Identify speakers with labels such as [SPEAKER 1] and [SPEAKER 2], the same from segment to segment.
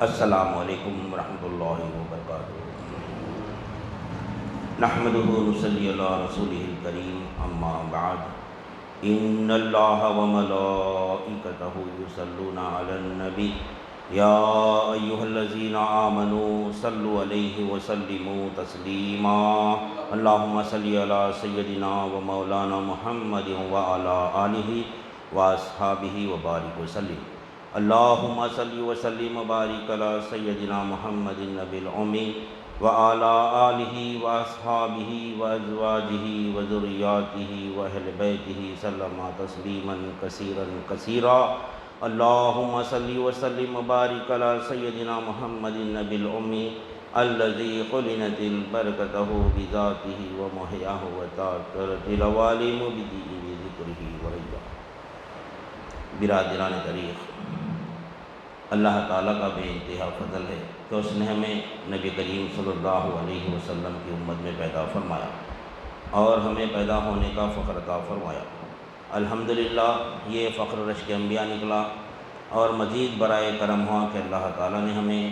[SPEAKER 1] السلام علیکم ورحمۃ اللہ وبرکاتہ۔ نحمدہ ونصلی علی رسولہ الکریم، اما بعد، ان اللہ وملائکتہ یصلون علی النبی یا ایھا الذین آمنوا صلوا علیہ وسلموا تسلیما۔ اللہم صل علی سیدنا ومولانا محمد وعلی آلہ واصحابہ وبارک وسلم۔ اللہم صلی وسلم وبارک علی سیدنا محمد النبی الامی وعلی آلہ واصحابہ وازواجہ وذریاتہ واہل بیتہ سلم تسلیما کثیرا کثیرا۔ اللہم صلی وسلم وبارک علی سیدنا محمد النبی الامی الذی قرنت البرکتہ بذاتہ ومحیاہ وتعطرت العوالم بذکرہ ورضاہ۔ برادران طریق، اللہ تعالیٰ کا بے انتہا فضل ہے کہ اس نے ہمیں نبی کریم صلی اللہ علیہ وسلم کی امت میں پیدا فرمایا اور ہمیں پیدا ہونے کا فخر عطا فرمایا۔ الحمدللہ یہ فخر رشک انبیاء نکلا، اور مزید برائے کرم ہوا کہ اللہ تعالیٰ نے ہمیں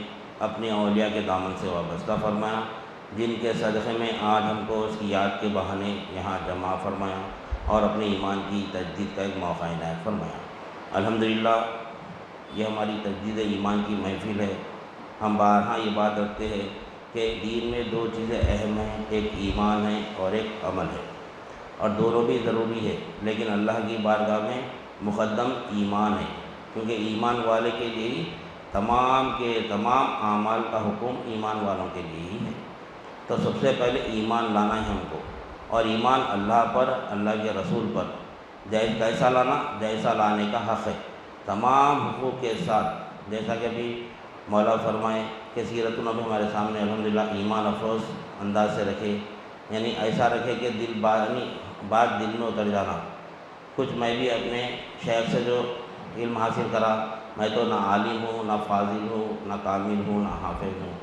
[SPEAKER 1] اپنے اولیاء کے دامن سے وابستہ فرمایا، جن کے صدقے میں آج ہم کو اس کی یاد کے بہانے یہاں جمع فرمایا اور اپنے ایمان کی تجدید کا ایک موقع عنایت فرمایا۔ الحمدللہ یہ ہماری تجدید ایمان کی محفل ہے۔ ہم بارہا یہ بات رکھتے ہیں کہ دین میں دو چیزیں اہم ہیں، ایک ایمان ہے اور ایک عمل ہے، اور دونوں بھی ضروری ہے، لیکن اللہ کی بارگاہ میں مقدم ایمان ہے، کیونکہ ایمان والے کے لیے ہی تمام کے تمام اعمال کا حکم ایمان والوں کے لیے ہی ہے۔ تو سب سے پہلے ایمان لانا ہے ہم کو، اور ایمان اللہ پر، اللہ کے رسول پر کیسا لانا؟ جیسا لانے کا حق ہے، تمام حقوق کے ساتھ، جیسا کہ ابھی مولا فرمائے کہ سیرت النبی ہمارے سامنے الحمدللہ ایمان افروز انداز سے رکھے، یعنی ایسا رکھے کہ بات دل میں اتر جانا۔ کچھ میں بھی اپنے شیخ سے جو علم حاصل کرا، میں تو نہ عالم ہوں، نہ فاضل ہوں، نہ کامل ہوں، نہ حافظ ہوں،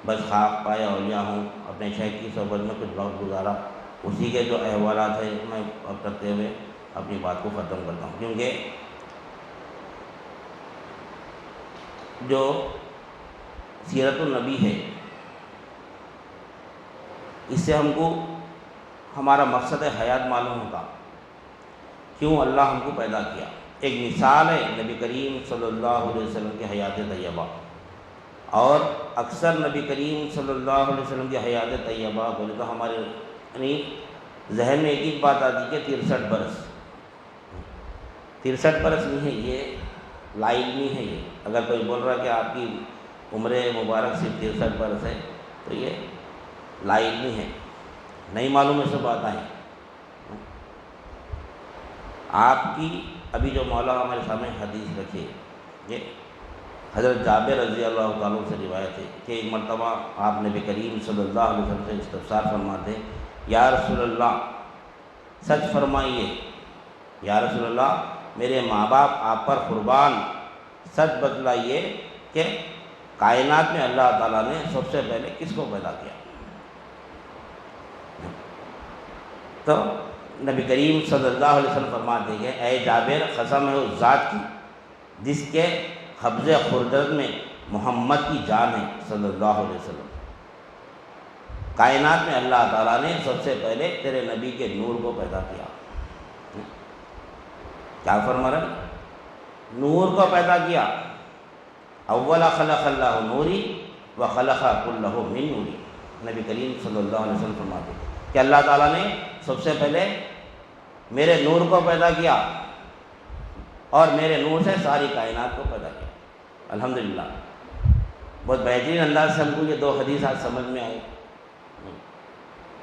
[SPEAKER 1] بس خاک پائے اولیاء ہوں۔ اپنے شیخ کی صحبت میں کچھ وقت گزارا، اسی کے جو احوالات ہیں میں اب کرتے ہوئے اپنی بات کو ختم کرتا ہوں، کیونکہ جو سیرت النبی ہے اس سے ہم کو ہمارا مقصد حیات معلوم ہوگا، کیوں اللہ ہم کو پیدا کیا۔ ایک مثال ہے نبی کریم صلی اللہ علیہ وسلم کی حیات طیبہ، اور اکثر نبی کریم صلی اللہ علیہ وسلم کی حیات طیبہ بولے تو ہمارے یعنی ذہن میں ایک ہی بات آتی کہ 63 برس 63 برس نہیں ہے، یہ لائل نہیں ہے۔ یہ اگر کوئی بول رہا کہ آپ کی عمر مبارک صرف 63 برس ہے تو یہ لائل نہیں ہے، نہیں معلوم ہے سب بات آئیں۔ آپ کی ابھی جو مولا ہمارے سامنے حدیث رکھے، یہ حضرت جابر رضی اللہ تعالیٰ سے روایت ہے کہ ایک مرتبہ آپ نبی کریم صلی اللہ علیہ وسلم سے استفسار فرماتے، یا رسول اللہ سچ فرمائیے، یا رسول اللہ میرے ماں باپ آپ پر قربان، سچ بتلائیے کہ کائنات میں اللہ تعالیٰ نے سب سے پہلے کس کو پیدا کیا؟ تو نبی کریم صلی اللہ علیہ وسلم فرماتے ہیں، اے جابر قسم ہے اس ذات کی جس کے قبض خردت میں محمد کی جان ہے صلی اللہ علیہ وسلم، کائنات میں اللہ تعالیٰ نے سب سے پہلے تیرے نبی کے نور کو پیدا کیا۔ کیا فرما رہے ہیں؟ نور کو پیدا کیا۔ اول خلق اللہ نوری وخلق کلہ من نوری، نبی کریم صلی اللہ علیہ وسلم فرماتے ہیں کہ اللہ تعالیٰ نے سب سے پہلے میرے نور کو پیدا کیا اور میرے نور سے ساری کائنات کو پیدا کیا۔ الحمدللہ بہت بہترین انداز سے ہم کو یہ دو حدیث آج سمجھ میں آئے۔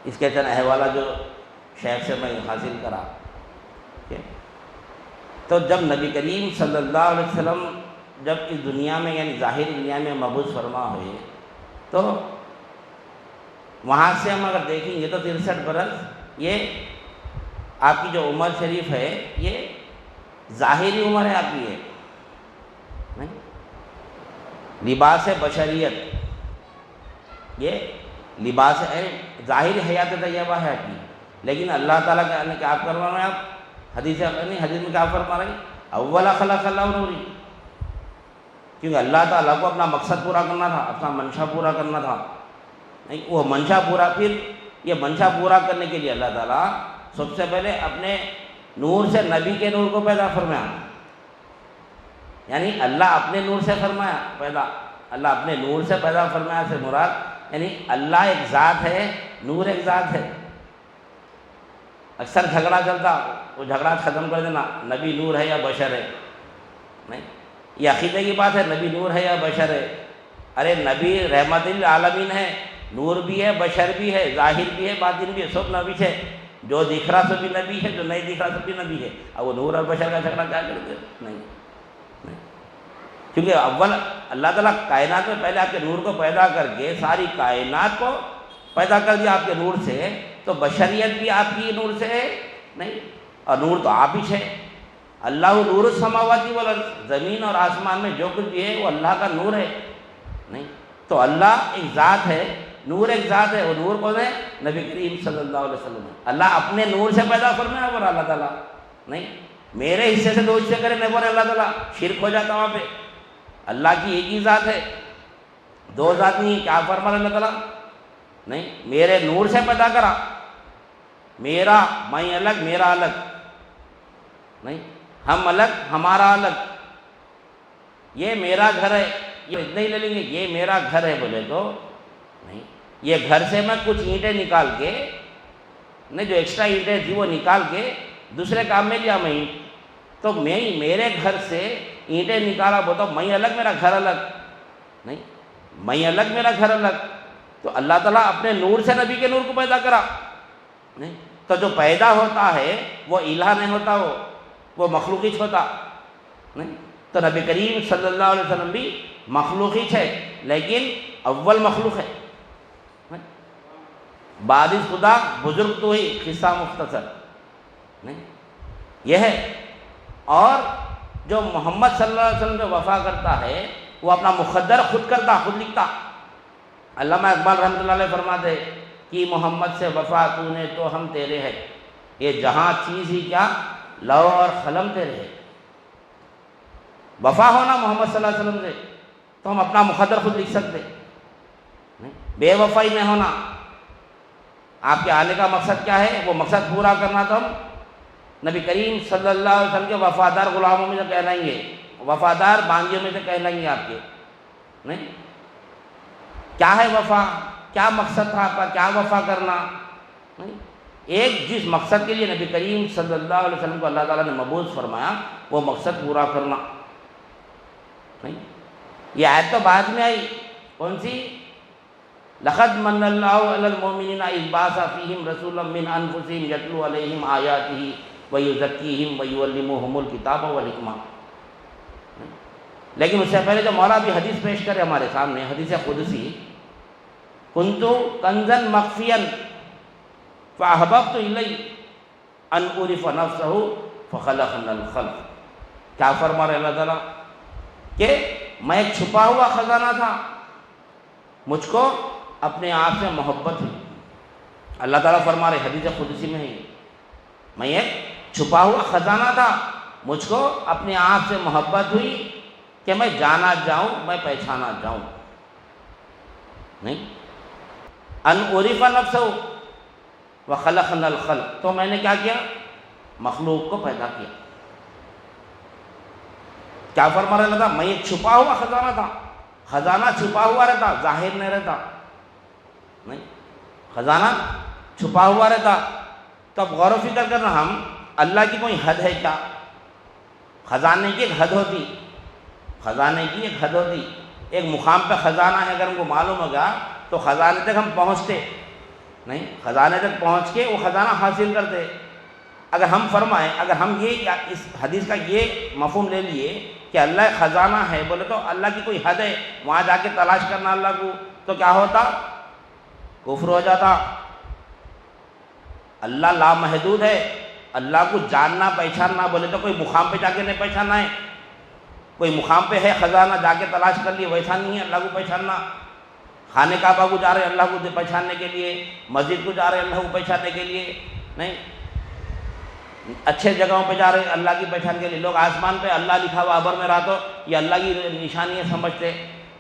[SPEAKER 1] اس کے چند احوالات جو شیخ سے میں حاصل کرا، تو جب نبی کریم صلی اللہ علیہ وسلم جب اس دنیا میں یعنی ظاہری دنیا میں مبعوث فرما ہوئے، تو وہاں سے ہم اگر دیکھیں گے تو 63 برس یہ آپ کی جو عمر شریف ہے یہ ظاہری عمر ہے آپ کی، ہے لباس بشریت، یہ لباس ہے ظاہری حیات طیبہ ہے آپ کی، لیکن اللہ تعالیٰ نے کیا کروا رہے ہیں؟ آپ حدیث میں کیا فرما رہے ہیں؟ اول خلق اللہ نوری، کیونکہ اللہ تعالیٰ کو اپنا مقصد پورا کرنا تھا، اپنا منشا پورا کرنا تھا، نہیں وہ منشا پورا، پھر یہ منشا پورا کرنے کے لیے اللہ تعالیٰ سب سے پہلے اپنے نور سے نبی کے نور کو پیدا فرمایا، یعنی اللہ اپنے نور سے فرمایا پیدا، اللہ اپنے نور سے پیدا فرمایا سے مراد یعنی اللہ ایک ذات ہے، نور ایک ذات ہے۔ اکثر جھگڑا چلتا، وہ جھگڑا ختم کر دینا، نبی نور ہے یا بشر ہے، نہیں یہ عقیدے کی بات ہے، نبی نور ہے یا بشر ہے۔ ارے نبی رحمت للعالمین ہے، نور بھی ہے، بشر بھی ہے، ظاہر بھی ہے، باطن بھی ہے، سب نبی ہے، جو دکھ رہا سب بھی نبی ہے، جو نہیں دکھ رہا سب بھی نبی ہے۔ اب وہ نور اور بشر کا جھگڑا کیا کرتے؟ نہیں، کیونکہ اول اللہ تعالیٰ کائنات میں پہلے آپ کے نور کو پیدا کر کے ساری کائنات کو پیدا کر دیا آپ کے نور سے، تو بشریت بھی آپ کی نور سے ہے، نہیں، اور نور تو آپ ہی ہے۔ اللہ نور السماوات والارض، زمین اور آسمان میں جو کچھ بھی ہے وہ اللہ کا نور ہے، نہیں تو اللہ ایک ذات ہے، نور ایک ذات ہے، وہ نور کون ہے؟ نبی کریم صلی اللہ علیہ وسلم ہے۔ اللہ اپنے نور سے پیدا فرمایا بولا اللہ تعالیٰ، نہیں میرے حصے سے دو حصے کرے نہیں بولے اللہ تعالیٰ، شرک ہو جاتا وہاں پہ۔ اللہ کی ایک ہی ذات ہے، دو ذات نہیں، کیا فرما اللہ تعالیٰ؟ نہیں میرے نور سے پیدا کرا، میرا میں الگ میرا الگ، نہیں ہم الگ ہمارا الگ، یہ میرا گھر ہے، یہ اتنا ہی لے لیں گے یہ میرا گھر ہے بولے تو نہیں، یہ گھر سے میں کچھ اینٹیں نکال کے، نہیں جو ایکسٹرا اینٹیں تھی وہ نکال کے دوسرے کام میں لیا میں اینٹ، تو میں میرے گھر سے اینٹیں نکالا بولتا میں الگ میرا گھر الگ، نہیں میں الگ میرا گھر الگ۔ تو اللہ تعالیٰ اپنے نور سے نبی کے نور کو پیدا کرا، نہیں تو جو پیدا ہوتا ہے وہ الہ نہیں ہوتا، وہ مخلوقی ہوتا، نہیں تو نبی کریم صلی اللہ علیہ وسلم بھی مخلوقی ہے لیکن اول مخلوق ہے، بعد خدا بزرگ تو ہی قصہ مختصر، نہیں یہ ہے۔ اور جو محمد صلی اللہ علیہ وسلم پہ وفا کرتا ہے وہ اپنا مقدر خود کرتا، خود لکھتا۔ علامہ اقبال رحمۃ اللہ علیہ فرماتے کہ محمد سے وفا تو نے تو ہم تیرے ہے، یہ جہاں چیز ہی کیا لو اور قلم تیرے ہے۔ وفا ہونا محمد صلی اللہ علیہ وسلم سے تو ہم اپنا مقدر خود لکھ سکتے، بے وفائی میں ہونا۔ آپ کے آنے کا مقصد کیا ہے؟ وہ مقصد پورا کرنا، تو ہم نبی کریم صلی اللہ علیہ وسلم کے وفادار غلاموں میں سے کہلائیں گے، وفادار بانگیوں میں سے کہلائیں گے آپ کے، نہیں کیا ہے وفا، کیا مقصد تھا آپ کا، کیا وفا کرنا، نہیں ایک جس مقصد کے لیے نبی کریم صلی اللہ علیہ وسلم کو اللہ تعالیٰ نے مبعوث فرمایا وہ مقصد پورا کرنا، نہیں یہ آیت تو بعد میں آئی، کون سی؟ لقد من اللہ علی المؤمنین اذ بعث فیہم رسولا من انفسہم یتلو علیہم آیاتہ ویزکیہم ویعلمہم الکتاب والحکمہ۔ لیکن اس سے پہلے جو مولا بھی حدیث پیش کرے ہمارے سامنے، حدیث قدسی، کنتو کنزا مخفیا فاحببت الی ان اعرف نفسہ فخلقنا الخلق۔ کیا فرما رہے اللہ تعالیٰ کہ میں ایک چھپا ہوا خزانہ تھا، مجھ کو اپنے آپ سے محبت ہوئی۔ اللہ تعالیٰ فرما رہے حدیث قدسی میں ہے، میں ایک چھپا ہوا خزانہ تھا، مجھ کو اپنے آپ سے محبت ہوئی کہ میں جانا جاؤں، میں پہچانا جاؤں، نہیں ان عرف نفسہ وخلقنا الخلق، تو میں نے کیا کیا؟ مخلوق کو پیدا کیا۔ کیا فرما رہا تھا؟ میں ایک چھپا ہوا خزانہ تھا، خزانہ چھپا ہوا رہتا، ظاہر نہیں رہتا، نہیں خزانہ چھپا ہوا رہتا۔ تو اب غور و فکر کرنا، ہم اللہ کی کوئی حد ہے کیا؟ خزانے کی ایک حد ہوتی، خزانے کی ایک حد ہوتی، ایک مقام پہ خزانہ ہے اگر ہم کو معلوم ہوگا تو خزانے تک ہم پہنچتے، نہیں خزانے تک پہنچ کے وہ خزانہ حاصل کرتے۔ اگر ہم فرمائیں، اگر ہم یہ اس حدیث کا یہ مفہوم لے لیے کہ اللہ خزانہ ہے بولے تو اللہ کی کوئی حد ہے، وہاں جا کے تلاش کرنا اللہ کو، تو کیا ہوتا؟ کفر ہو جاتا۔ اللہ لامحدود ہے، اللہ کو جاننا پہچاننا بولے تو کوئی مقام پہ جا کے نہیں پہچاننا ہے، کوئی مقام پہ ہے خزانہ جا کے تلاش کر لیے، ویسا نہیں ہے اللہ کو پہچاننا۔ خانے کعبہ کو جا رہے اللہ کو پہچاننے کے لیے، مسجد کو جا رہے اللہ کو پہچاننے کے لیے، نہیں اچھے جگہوں پہ جا رہے اللہ کی پہچان کے لیے، لوگ آسمان پہ اللہ لکھا ہوا ابر میں رہا تو یہ اللہ کی نشانی ہے سمجھتے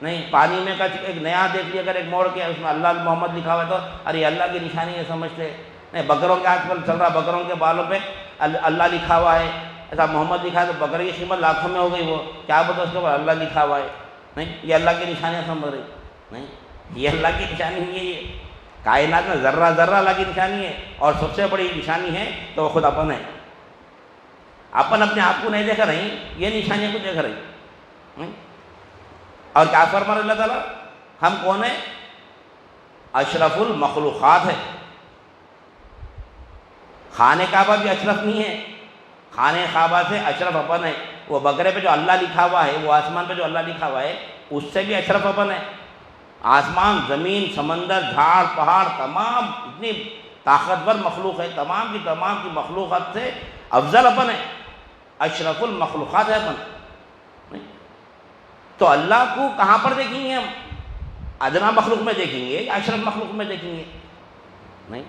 [SPEAKER 1] نہیں، پانی میں ایک نیا دیکھ لیا اگر ایک موڑ کے اس میں اللہ محمد لکھا ہوا ہے تو ارے یہ اللہ کی نشانی ہے سمجھتے نہیں، بکروں کے آج کل چل رہا بکروں کے بالوں پہ اللہ لکھا ہوا ہے، ایسا محمد لکھا ہے تو بکرے کی قیمت لاکھوں میں ہو گئی، وہ کیا بتا اس کے اوپر اللہ لکھا ہوا ہے نہیں، یہ اللہ کی نشانیاں سمجھ رہی نہیں، یہ اللہ کی نشانی نہیں ہے، یہ کائنات میں ذرہ ذرہ اللہ کی نشانی ہے، اور سب سے بڑی نشانی ہے تو وہ خود اپن ہے، اپن اپنے آپ کو نہیں دیکھ رہی، یہ نشانیاں کو دیکھ رہی، اور کیا فرما رہے اللہ تعالیٰ ہم کون ہیں؟ اشرف المخلوقات ہے، خانہ کعبہ بھی اشرف نہیں ہے، خانہ کعبہ سے اشرف اپن ہے، وہ بکرے پہ جو اللہ لکھا ہوا ہے، وہ آسمان پہ جو اللہ لکھا ہوا ہے اس سے بھی اشرف اپن ہے، آسمان زمین سمندر جھاڑ پہاڑ تمام اتنی طاقتور مخلوق ہے، تمام کی مخلوقات سے افضل اپن ہے، اشرف المخلوقات ہے اپن، تو اللہ کو کہاں پر دیکھیں گے ہم؟ ادنا مخلوق میں دیکھیں گے یا اشرف مخلوق میں دیکھیں گے؟ نہیں،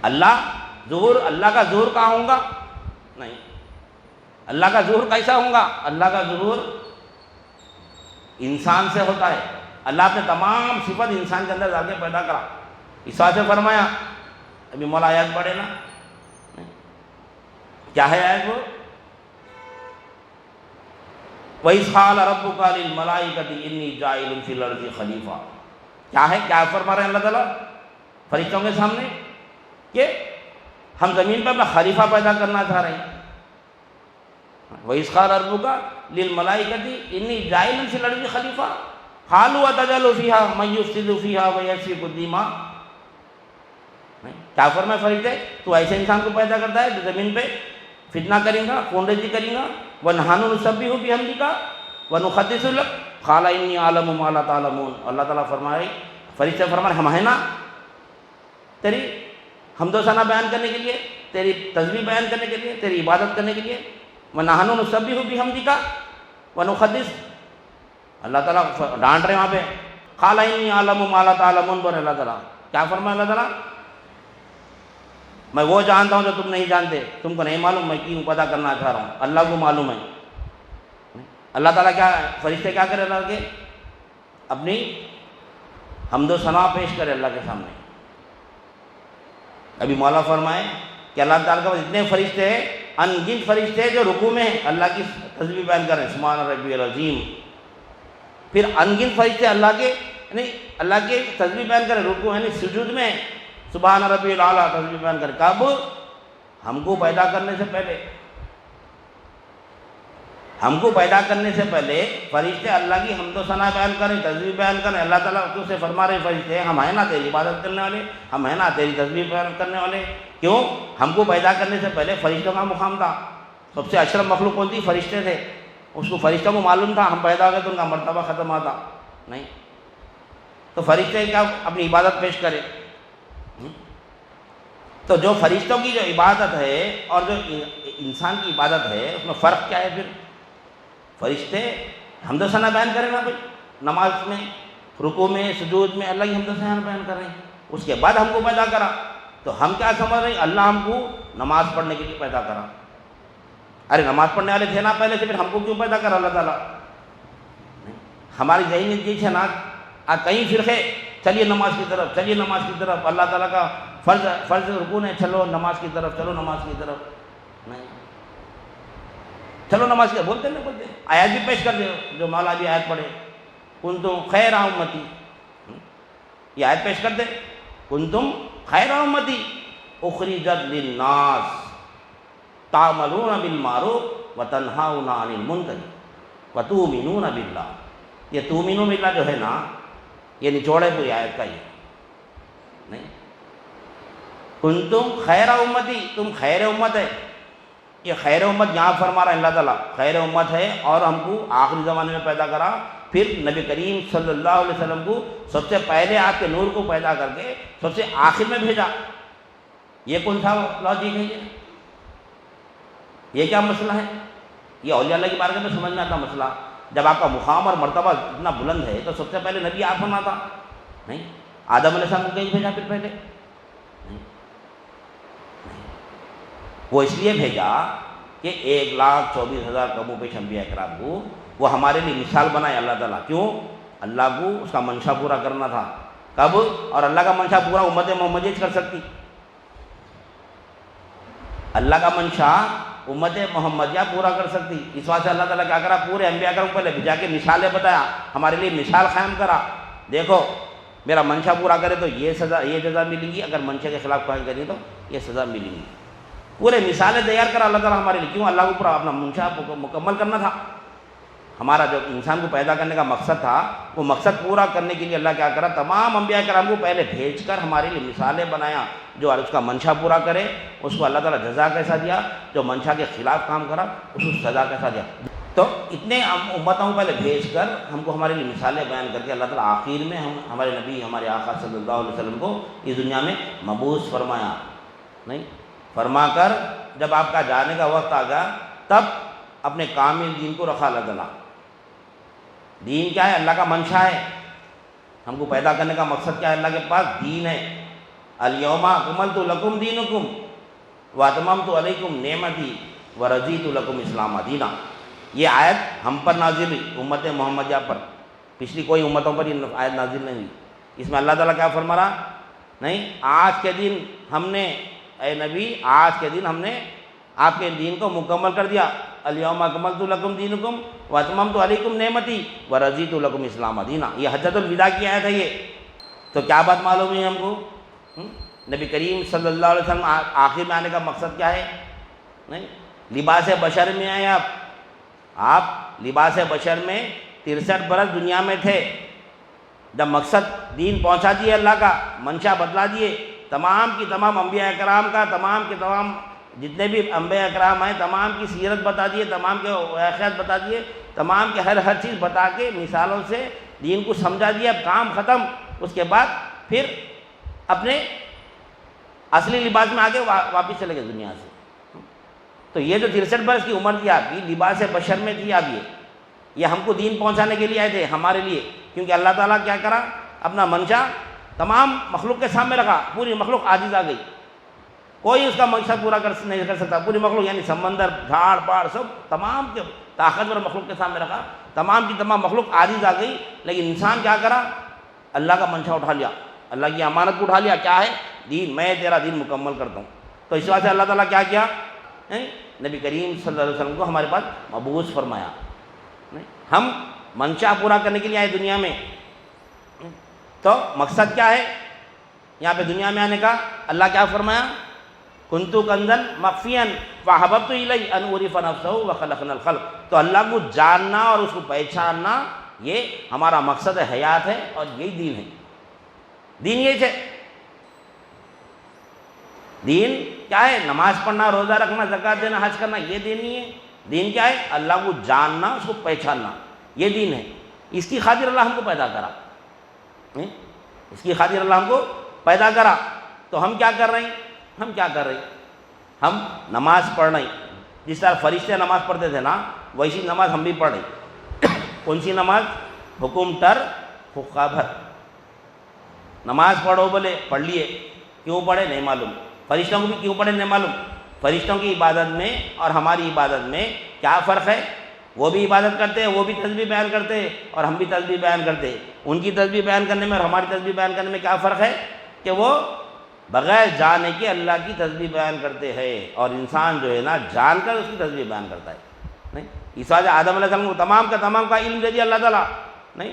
[SPEAKER 1] اللہ ظہور، اللہ کا ظہور کہاں ہوگا؟ نہیں، اللہ کا ظہور کیسا ہوگا؟ اللہ کا ظہور انسان سے ہوتا ہے، اللہ اپنے تمام صفت انسان کے اندر ڈال کے پیدا کرا، اس واسطے فرمایا، ابھی مولا آیات پڑھے نا، کیا ہے آیت وہ؟ وَإِذْ قَالَ رَبُّكَ لِلْمَلَائِكَةِ إِنِّي جَاعِلٌ فِي الْأَرْضِ خَلِيفَةً، کیا ہے، کیا فرما رہے ہیں اللہ تعالیٰ فرشتوں کے سامنے کہ ہم زمین پہ اپنا خلیفہ پیدا کرنا چاہ رہے ہیں، وَإِذْ قَالَ رَبُّكَ لِلْمَلَائِكَةِ إِنِّي جَاعِلٌ فِي الْأَرْضِ خَلِيفَةً قَالُوا أَتَجْعَلُ فِيهَا مَن يُفْسِدُ فِيهَا وَيَسْفِكُ الدِّمَاءَ، کیا فرمائے فرشتے، تو ایسے انسان کو پیدا کرتا ہے جو زمین پہ فتنہ کریں گا، خون ریزی کریں گا، وَنَحْنُ نُسَبِّحُ بِحَمْدِكَ وَنُقَدِّسُ لَكَ قَالَ إِنِّي أَعْلَمُ مَا لَا تَعْلَمُونَ، اللہ تعالیٰ فرمائے، فرشتے فرمائے ہم ہیں نا تیری حمد و ثنا بیان کرنے کے لیے، تیری تسبیح بیان کرنے کے لیے، تیری عبادت کرنے کے لیے، وَنَحْنُ نُسَبِّحُ بِحَمْدِكَ وَنُقَدِّسُ، اللہ تعالیٰ ڈانٹ رہے وہاں پہ، قَالَ إِنِّي أَعْلَمُ مَا لَا تَعْلَمُونَ بولے اللہ تعالیٰ، کیا فرمایا اللہ تعالیٰ، میں وہ جانتا ہوں جو تم نہیں جانتے، تم کو نہیں معلوم میں کیوں پیدا کرنا چاہ رہا ہوں، اللہ کو معلوم ہے، اللہ تعالیٰ کیا فرشتے کیا کرے اللہ کے، اپنی حمد و ثنا پیش کرے اللہ کے سامنے، ابھی مولا فرمائے کہ اللہ تعالیٰ کے پاس اتنے فرشتے ہیں، ان گنت فرشتے ہیں جو رکوع میں ہیں اللہ کی تسبیح بیان کریں سبحان ربی العظیم، پھر ان گنت فرشتے اللہ کے یعنی اللہ کے تسبیح بیان کریں رکوع یعنی سجود میں سبحان ربی الاعلیٰ تسبیح بیان کریں، کب؟ ہم کو پیدا کرنے سے پہلے، ہم کو پیدا کرنے سے پہلے فرشتے اللہ کی حمد و ثنا بیان کریں، تسبیح بیان کریں، اللہ تعالیٰ کیوں سے فرما رہے ہیں فرشتے ہم ہیں نا تیری عبادت کرنے والے، ہم ہیں نا تیری تسبیح بیان کرنے والے، کیوں؟ ہم کو پیدا کرنے سے پہلے فرشتوں کا مقام تھا، سب سے اشرف مخلوق کون تھی؟ فرشتے تھے، اس کو فرشتوں کو معلوم تھا ہم پیدا ہو گئے تو ان کا مرتبہ ختم ہوتا نہیں، تو فرشتے کیا اپنی عبادت پیش کرے، تو جو فرشتوں کی جو عبادت ہے اور جو انسان کی عبادت ہے اس میں فرق کیا ہے؟ پھر فرشتے حمد و ثنا بیان کریں نا بھائی، نماز میں رکوع میں سجود میں اللہ کی حمد و ثنا بیان کر رہے ہیں، اس کے بعد ہم کو پیدا کرا، تو ہم کیا سمجھ رہے ہیں اللہ ہم کو نماز پڑھنے کے لیے پیدا کرا، ارے نماز پڑھنے والے تھے نا پہلے سے، پھر ہم کو کیوں پیدا کرا اللہ تعالیٰ؟ ہماری ذہنیت یہ ہے نا کئی فرقے، چلیے نماز کی طرف، چلیے نماز کی طرف، اللہ تعالیٰ کا فرض رکوع ہے، چلو نماز کی طرف، چلو نماز کی طرف، نہیں چلو نماز کی بولتے نہیں بولتے، آیات بھی پیش کر دے جو مولا بھی آیت پڑھے، کنتم خیر امتی، یہ آیت پیش کر دے، کنتم خیر امتی اخرجت للناس تعملون بالمعروف وتنہون عن المنکر وتؤمنون باللہ، یہ تؤمنون باللہ جو ہے نا یہ نچوڑے پوری آیت کا یہ نہیں، کنتم خیر امتی، تم خیر امت ہے، یہ خیر امت یہاں فرما رہا ہے اللہ تعالیٰ خیر امت ہے، اور ہم کو آخری زمانے میں پیدا کرا، پھر نبی کریم صلی اللہ علیہ وسلم کو سب سے پہلے آپ کے نور کو پیدا کر کے سب سے آخر میں بھیجا، یہ کون سا لاجک ہے؟ یہ کیا مسئلہ ہے؟ یہ اولیاء اللہ کے بارے میں سمجھ میں آتا مسئلہ، جب آپ کا مقام اور مرتبہ اتنا بلند ہے تو سب سے پہلے نبی آپ ہونا تھا، نہیں آدم علیہ السلام کو کہیں بھیجا پھر پہلے؟ وہ اس لیے بھیجا کہ 1,24,000 قوموں پہ انبیاء کرام کو وہ ہمارے لیے مثال بنائے اللہ تعالیٰ. کیوں؟ اللہ کو اس کا منشا پورا کرنا تھا. کب؟ اور اللہ کا منشا پورا امت محمدیہ کر سکتی. اللہ کا منشا امت محمدیہ پورا کر سکتی. اس واسطے اللہ تعالیٰ کیا کرا؟ پورے انبیاء کرام کو پہلے بھیجا کے مثالیں بتایا، ہمارے لیے مثال قائم کرا. دیکھو میرا منشا پورا کرے تو یہ سزا، یہ جزا ملے گی، اگر منشا کے خلاف کوئی کرے تو یہ سزا ملے گی. پورے مثالیں تیار کرا اللہ تعالیٰ ہمارے لیے. کیوں؟ اللہ کو پورا اپنا منشا مکمل کرنا تھا. ہمارا جو انسان کو پیدا کرنے کا مقصد تھا وہ مقصد پورا کرنے کے لیے اللہ کیا کرا؟ تمام انبیاء کرام کو پہلے بھیج کر ہمارے لیے مثالیں بنایا. جو اس کا منشا پورا کرے اس کو اللہ تعالیٰ جزا کیسا دیا، جو منشا کے خلاف کام کرا اس کو سزا کیسا دیا. تو اتنے امتوں کو پہلے بھیج کر ہم کو ہمارے لیے مثالیں بیان کر کے اللہ تعالیٰ آخر میں ہمارے نبی ہمارے آقا صلی اللہ علیہ وسلم کو اس دنیا میں مبعوث فرمایا. نہیں فرما کر جب آپ کا جانے کا وقت آ گیا تب اپنے کامل دین کو رکھا اللہ تعالیٰ. دین کیا ہے؟ اللہ کا منشا ہے. ہم کو پیدا کرنے کا مقصد کیا ہے؟ اللہ کے پاس دین ہے. الیوم اکملت لکم دینکم واتممت علیکم نعمتی ورضیت لکم اسلام دینا. یہ آیت ہم پر نازل ہوئی، امت محمدیہ پر. پچھلی کوئی امتوں پر یہ آیت نازل نہیں ہوئی. اس میں اللہ تعالیٰ کیا فرما رہا؟ نہیں آج کے دن ہم نے، اے نبی آج کے دن ہم نے آپ کے دین کو مکمل کر دیا. الیوم اکملت لکم دینکم واتممت علیکم نعمتی ورضیت لکم اسلام دینا. یہ حجۃ الوداع کی آیت ہے. یہ تو کیا بات معلوم ہوئی ہم کو؟ نبی کریم صلی اللہ علیہ وسلم آخر میں آنے کا مقصد کیا ہے؟ نہیں لباس بشر میں آئے. آپ لباس بشر میں 63 برس دنیا میں تھے. جب مقصد دین پہنچا دیے، اللہ کا منشا بدلا دیے، تمام کی تمام انبیاء کرام کا، تمام کے تمام جتنے بھی انبیاء کرام ہیں تمام کی سیرت بتا دیے، تمام کے واقعات بتا دیے، تمام کے ہر چیز بتا کے مثالوں سے دین کو سمجھا دیا. اب کام ختم. اس کے بعد پھر اپنے اصلی لباس میں آگے واپس چلے گئے دنیا سے. تو یہ جو 63 برس کی عمر تھی آپ کی، لباس بشر میں تھی آپ. یہ ہم کو دین پہنچانے کے لیے آئے تھے ہمارے لیے. کیونکہ اللہ تعالیٰ کیا کرا؟ اپنا منشا تمام مخلوق کے سامنے رکھا. پوری مخلوق عاجز آ گئی، کوئی اس کا منشا پورا نہیں کر سکتا. پوری مخلوق یعنی سمندر، جھاڑ پہاڑ سب تمام کے طاقتور مخلوق کے سامنے رکھا. تمام کی تمام مخلوق عاجز آ گئی. لیکن انسان کیا کرا؟ اللہ کا منشا اٹھا لیا، اللہ کی امانت کو اٹھا لیا. کیا ہے؟ دین. میں تیرا دین مکمل کرتا ہوں. تو اس واسطے اللہ تعالیٰ کیا کیا؟ نبی کریم صلی اللہ علیہ وسلم کو ہمارے پاس مبعوث فرمایا. ہم منشا پورا کرنے کے لیے آئے دنیا میں. تو مقصد کیا ہے یہاں پہ دنیا میں آنے کا؟ اللہ کیا فرمایا؟ کنتو کنزن مخفیا فاحببت الی ان اعرف نفسہ وخلقنا الخلق. تو اللہ کو جاننا اور اس کو پہچاننا یہ ہمارا مقصد حیات ہے اور یہی دین ہے. دین یہی ہے. دین کیا ہے؟ نماز پڑھنا، روزہ رکھنا، زکوٰۃ دینا، حج کرنا، یہ دین نہیں ہے. دین کیا ہے؟ اللہ کو جاننا، اس کو پہچاننا، یہ دین ہے. اس کی خاطر اللہ ہم کو پیدا کرا. اس کی خاطر اللہ ہم کو پیدا کرا. تو ہم کیا کر رہے ہیں؟ ہم نماز پڑھ رہے ہیں. جس طرح فرشتے نماز پڑھتے تھے نا، ویسی نماز ہم بھی پڑھ رہے ہیں. کون سی نماز؟ حکم تر حقہ بھر. نماز پڑھو بولے پڑھ لیے، کیوں پڑھے نہیں معلوم. فرشتوں کو بھی کیوں پڑھے نہیں معلوم. فرشتوں کی عبادت میں اور ہماری عبادت میں کیا فرق ہے؟ وہ بھی عبادت کرتے ہیں، وہ بھی تسبیح بیان کرتے ہیں اور ہم بھی تسبیح بیان کرتے ہیں. ان کی تسبیح بیان کرنے میں اور ہماری تسبیح بیان کرنے میں کیا فرق ہے؟ کہ وہ بغیر جانے کے اللہ کی تسبیح بیان کرتے ہیں اور انسان جو ہے نا جان کر اس کی تسبیح بیان کرتا ہے. نہیں اس وجہ آدم علیہ السلام کو تمام کا علم دے دیا اللہ تعالیٰ. نہیں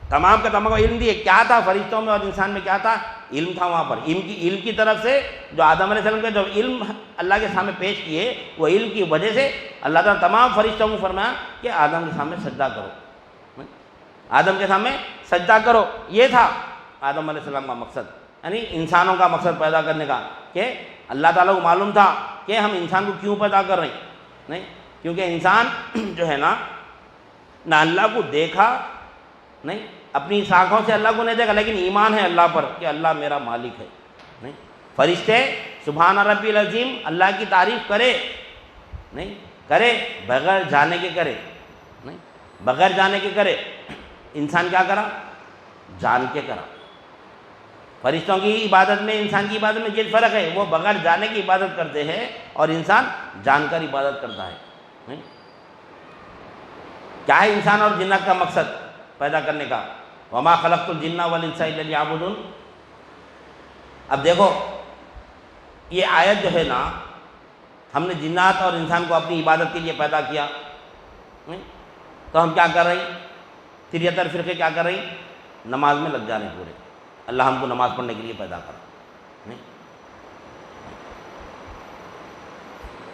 [SPEAKER 1] تمام کا تمام علم دیے. کیا تھا فرشتوں میں اور انسان میں؟ کیا تھا؟ علم تھا. وہاں پر علم کی طرف سے جو آدم علیہ السلام کے جو علم اللہ کے سامنے پیش کیے، وہ علم کی وجہ سے اللہ تعالیٰ تمام فرشتوں کو فرمایا کہ آدم کے سامنے سجدہ کرو. آدم کے سامنے سجدہ کرو. یہ تھا آدم علیہ السلام کا مقصد، یعنی انسانوں کا مقصد پیدا کرنے کا. کہ اللہ تعالیٰ کو معلوم تھا کہ ہم انسان کو کیوں پیدا کر رہے ہیں. نہیں کیونکہ انسان جو ہے نا نہ اللہ کو دیکھا، نہیں اپنی آنکھوں سے اللہ کو نہیں دیکھا، لیکن ایمان ہے اللہ پر کہ اللہ میرا مالک ہے. نہیں فرشتے سبحان ربی العظیم اللہ کی تعریف کرے، نہیں کرے بغیر جانے کے کرے. نہیں بغیر جانے کے کرے. انسان کیا کرا؟ جان کے کرا. فرشتوں کی عبادت میں انسان کی عبادت میں یہ فرق ہے، وہ بغیر جانے کی عبادت کرتے ہیں اور انسان جان کر عبادت کرتا ہے۔ کیا ہے انسان اور جنات کا مقصد پیدا کرنے کا؟ وما خلقت الجن والانس الا لیعبدون۔ اب دیکھو یہ آیت جو ہے نا، ہم نے جنات اور انسان کو اپنی عبادت کے لیے پیدا کیا، تو ہم کیا کر رہے ہیں؟ 73 فرقے کیا کر رہے ہیں؟ نماز میں لگ جا رہے ہیں پورے۔ اللہ ہم کو نماز پڑھنے کے لیے پیدا کرا۔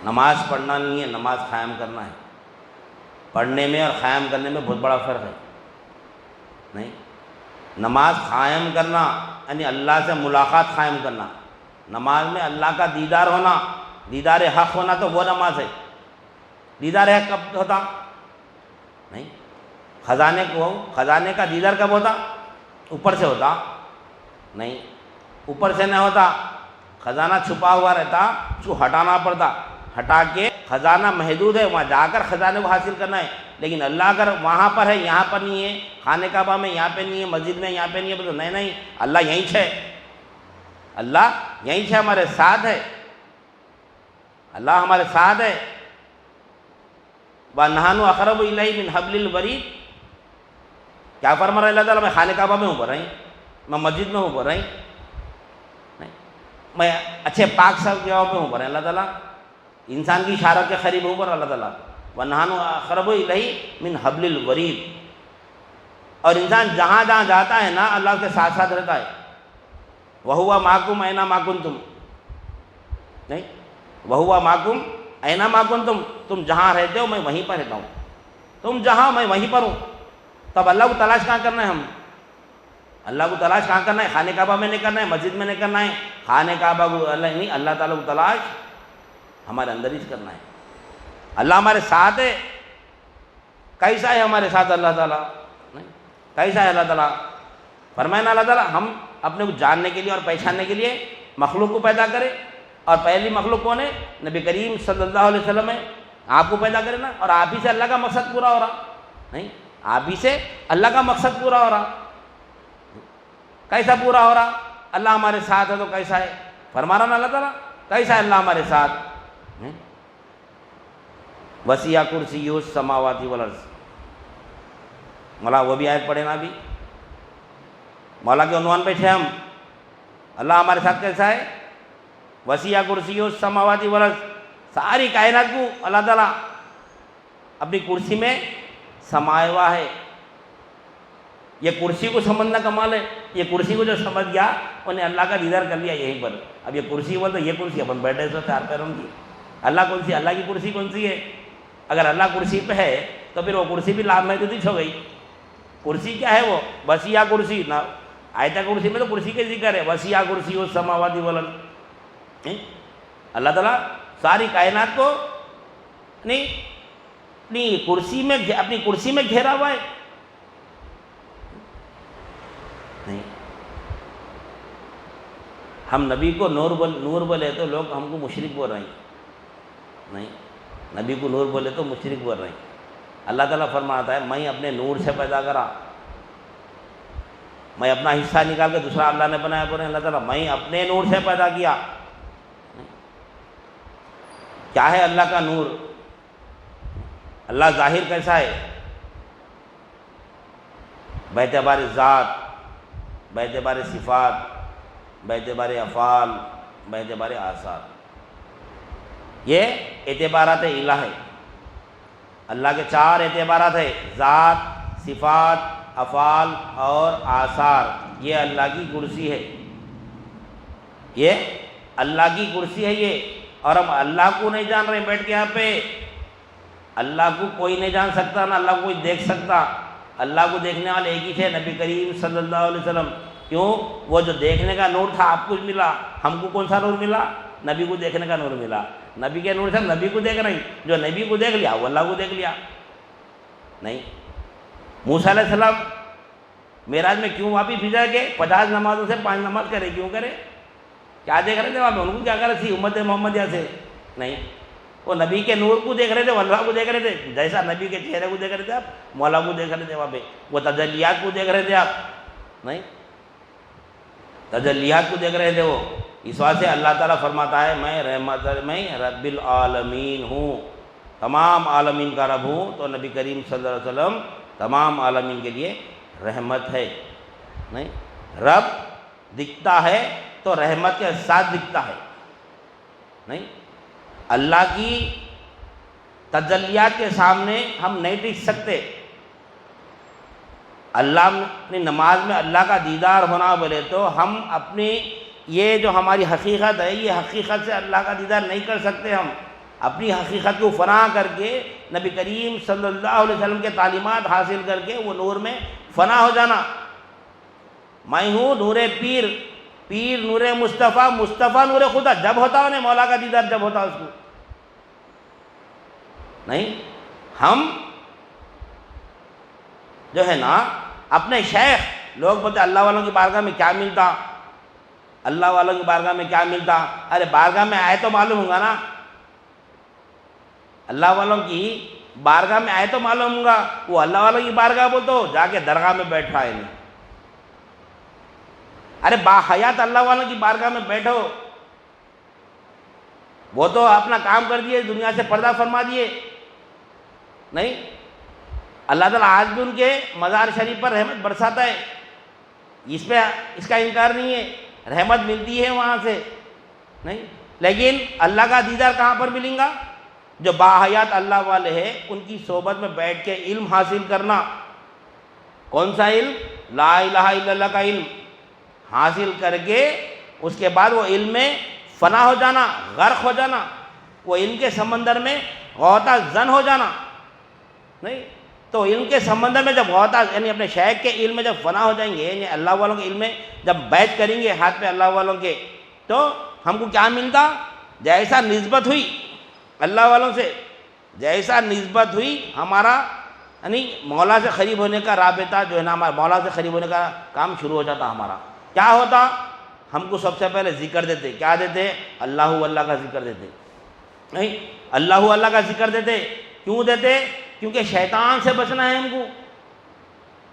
[SPEAKER 1] نماز پڑھنا نہیں ہے، نماز قائم کرنا ہے۔ پڑھنے میں اور قائم کرنے میں بہت بڑا فرق ہے۔ نہیں، نماز قائم کرنا یعنی اللہ سے ملاقات قائم کرنا، نماز میں اللہ کا دیدار ہونا، دیدار حق ہونا، تو وہ نماز ہے۔ دیدار حق کب ہوتا؟ نہیں، خزانے کا دیدار کب ہوتا؟ اوپر سے ہوتا؟ نہیں، اوپر سے نہیں ہوتا، خزانہ چھپا ہوا رہتا، اس کو ہٹانا پڑتا، ہٹا کے خزانہ محدود ہے، وہاں جا کر خزانے کو حاصل کرنا ہے۔ لیکن اللہ اگر وہاں پر ہے یہاں پر نہیں ہے، خانہ کعبہ میں یہاں پہ نہیں ہے، مسجد میں یہاں پہ نہیں ہے، تو نہیں، اللہ یہیں ہے، اللہ یہیں ہے، ہمارے ساتھ ہے، اللہ ہمارے ساتھ ہے۔ وَنَحْنُ أَقْرَبُ إِلَيْهِ مِنْ حَبْلِ الْوَرِيدِ۔ کیا فرما رہا ہے اللہ تعالیٰ؟ میں خانہ کعبہ میں ہوں بول رہا ہوں، میں مسجد میں ہوں بول رہا ہوں، میں اچھے پاک صاحب جگہوں پہ ہوں بول رہا ہے اللہ تعالیٰ، انسان کی اشارت کے قریب ہوں بول رہا اللہ تعالیٰ۔ وَنَحْنُ أَقْرَبُ إِلَيْهِ مِنْ حَبْلِ الْوَرِيدِ۔ اور انسان جہاں جہاں جاتا ہے نا، اللہ کے ساتھ ساتھ رہتا ہے۔ وَهُوَ مَعَكُمْ أَيْنَمَا كُنْتُمْ۔ نہیں، وَهُوَ مَعَكُمْ أَيْنَمَا كُنْتُمْ، تم جہاں رہتے ہو میں وہیں پر رہتا ہوں، تم جہاں میں وہیں پر ہوں۔ تب اللہ کو تلاش کہاں کرنا ہے؟ ہم اللہ کو تلاش کہاں کرنا ہے؟ خانہ کعبہ میں نہیں کرنا ہے، مسجد میں نہیں کرنا ہے، خانہ کعبہ کو اللہ نہیں، اللہ تعالیٰ کو تلاش ہمارے اندر ہی کرنا ہے۔ اللہ ہمارے ساتھ ہے۔ کیسا ہے ہمارے ساتھ اللہ تعالیٰ؟ نہیں، کیسا ہے اللہ تعالیٰ؟ فرمایا نا اللہ تعالیٰ ہم اپنے کو جاننے کے لیے اور پہچاننے کے لیے مخلوق کو پیدا کرے، اور پہلی مخلوق کون ہے؟ نبی کریم صلی اللہ علیہ وسلم ہے۔ آپ کو پیدا کرے نا، اور آپ ہی سے اللہ کا مقصد پورا ہو رہا، نہیں، آپ ہی سے اللہ کا مقصد پورا ہو رہا۔ کیسا پورا ہو رہا؟ اللہ ہمارے ساتھ ہے تو کیسا ہے؟ فرما رہا نا اللہ تعالیٰ کیسا ہے اللہ ہمارے ساتھ؟ وسیع کرسیہ السماوات والارض۔ مولا وہ بھی آیت پڑھے نا ابھی، مولا کے عنوان پہ تھے ہم، اللہ ہمارے ساتھ کیسا ہے؟ وسیع کرسیہ السماوات والارض، ساری کائنات کو اللہ تعالیٰ اپنی کرسی میں سمایا ہوا ہے۔ یہ کرسی کو سمجھنا کمال ہے، یہ کرسی کو جو سمجھ گیا انہیں اللہ کا دیدار کر لیا یہیں پر۔ اب یہ کرسی بولتے یہ کرسی اپن بیٹھے سو چار پیروں کی، اللہ کون سی؟ اللہ کی کرسی کون سی ہے؟ اگر اللہ کرسی پہ ہے تو پھر وہ کرسی بھی لام محدود ہو گئی۔ کرسی کیا ہے؟ وہ وسیع کرسی نا، آیت کرسی میں تو کرسی کے ذکر ہے، وسیع کرسی السماوات والارض۔ اللہ تعالیٰ ساری کائنات کو نہیں کرسی میں، اپنی کرسی میں گھیرا ہوا ہے۔ نہیں، ہم نبی کو نور بولے تو لوگ ہم کو مشرک بول رہے ہیں، نہیں، نبی کو نور بولے تو مشرک بول رہے ہیں۔ اللہ تعالیٰ فرماتا ہے میں اپنے نور سے پیدا کرا، میں اپنا حصہ نکال کے دوسرا اللہ نے بنایا، بولے اللہ تعالیٰ میں اپنے نور سے پیدا کیا۔ کیا ہے اللہ کا نور؟ اللہ ظاہر کیسا ہے؟ باعتبار ذات، باعتبار صفات، باعتبار افعال، باعتبار آثار، یہ اعتبارات الہ ہے۔ اللہ کے 4 اعتبارات ہے، ذات، صفات، افعال اور آثار۔ یہ اللہ کی کرسی ہے، یہ اللہ کی کرسی ہے یہ۔ اور ہم اللہ کو نہیں جان رہے بیٹھ کے یہاں پہ، اللہ کو کوئی نہیں جان سکتا، نہ اللہ کو کوئی دیکھ سکتا۔ اللہ کو دیکھنے والے ایک ہی تھے، نبی کریم صلی اللہ علیہ وسلم۔ کیوں؟ وہ جو دیکھنے کا نور تھا آپ کو ملا، ہم کو کون سا نور ملا؟ نبی کو دیکھنے کا نور ملا۔ نبی کے نور سے ہم نبی کو دیکھ رہے ہیں، جو نبی کو دیکھ لیا وہ اللہ کو دیکھ لیا۔ نہیں، موسیٰ علیہ السلام معراج میں کیوں واپس بھیجا کہ 50 نمازوں سے 5 نماز کرے؟ کیوں کرے؟ کیا دیکھ رہے تھے وہاں پہ؟ ان کو کیا کر رہی تھی امت محمدیہ سے؟ نہیں، وہ نبی کے نور کو دیکھ رہے تھے، وہ اللہ کو دیکھ رہے تھے۔ جیسا نبی کے چہرے کو دیکھ رہے تھے آپ، مولا کو دیکھ رہے تھے وہاں پہ، وہ تجلیات کو دیکھ رہے تھے آپ۔ نہیں، تجلیات کو دیکھ رہے تھے وہ. اس واسطے اللہ تعالیٰ فرماتا ہے میں میں رب العالمین ہوں، تمام عالمین کا رب ہوں. تو نبی کریم صلی اللہ علیہ وسلم تمام عالمین کے لیے رحمت ہے. نہیں، رب دکھتا ہے تو رحمت کے ساتھ دکھتا ہے. نہیں، اللہ کی تجلیات کے سامنے ہم نہیں ٹک سکتے. اللہ اپنی نماز میں اللہ کا دیدار ہونا بولے تو ہم اپنی یہ جو ہماری حقیقت ہے، یہ حقیقت سے اللہ کا دیدار نہیں کر سکتے. ہم اپنی حقیقت کو فنا کر کے نبی کریم صلی اللہ علیہ وسلم کے تعلیمات حاصل کر کے وہ نور میں فنا ہو جانا. میں ہوں نور پیر، پیر نور مصطفیٰ، مصطفیٰ نور خدا. جب ہوتا انہیں مولا کا دیدار، جب ہوتا اس کو. نہیں، ہم جو ہے نا اپنے شیخ، لوگ بولتے اللہ والوں کی بارگاہ میں کیا ملتا، اللہ والوں کی بارگاہ میں کیا ملتا. ارے بارگاہ میں آئے تو معلوم ہوگا نا، اللہ والوں کی بارگاہ میں آئے تو معلوم ہوگا. وہ اللہ والوں کی بارگاہ بولتے ہو، جا کے درگاہ میں بیٹھا ہے نہیں. ارے باحیات اللہ والوں کی بارگاہ میں بیٹھو. وہ تو اپنا کام کر دیے، دنیا سے پردہ فرما دیے. نہیں، اللہ تعالیٰ آج بھی ان کے مزار شریف پر رحمت برساتا ہے. اس کا انکار نہیں ہے، رحمت ملتی ہے وہاں سے. نہیں، لیکن اللہ کا دیدار کہاں پر ملیں گا؟ جو باحیات اللہ والے ہیں ان کی صحبت میں بیٹھ کے علم حاصل کرنا. کون سا علم؟ لا الہ الا اللہ کا علم حاصل کر کے اس کے بعد وہ علم میں فنا ہو جانا، غرق ہو جانا، وہ علم کے سمندر میں غوطہ زن ہو جانا. نہیں، تو علم کے سمندر میں جب غوطہ یعنی اپنے شیخ کے علم میں جب فنا ہو جائیں گے، یعنی اللہ والوں کے علم میں جب بیعت کریں گے ہاتھ پہ اللہ والوں کے، تو ہم کو کیا ملتا؟ جیسا نسبت ہوئی اللہ والوں سے، جیسا نسبت ہوئی ہمارا یعنی مولا سے قریب ہونے کا رابطہ جو ہے نا، ہمارا مولا سے قریب ہونے کا کام شروع ہو جاتا. ہمارا کیا ہوتا؟ ہم کو سب سے پہلے ذکر دیتے. کیا دیتے؟ اللہ اللہ کا ذکر دیتے. نہیں، اللہ اللہ کا ذکر دیتے. کیوں دیتے؟ کیونکہ شیطان سے بچنا ہے ہم کو.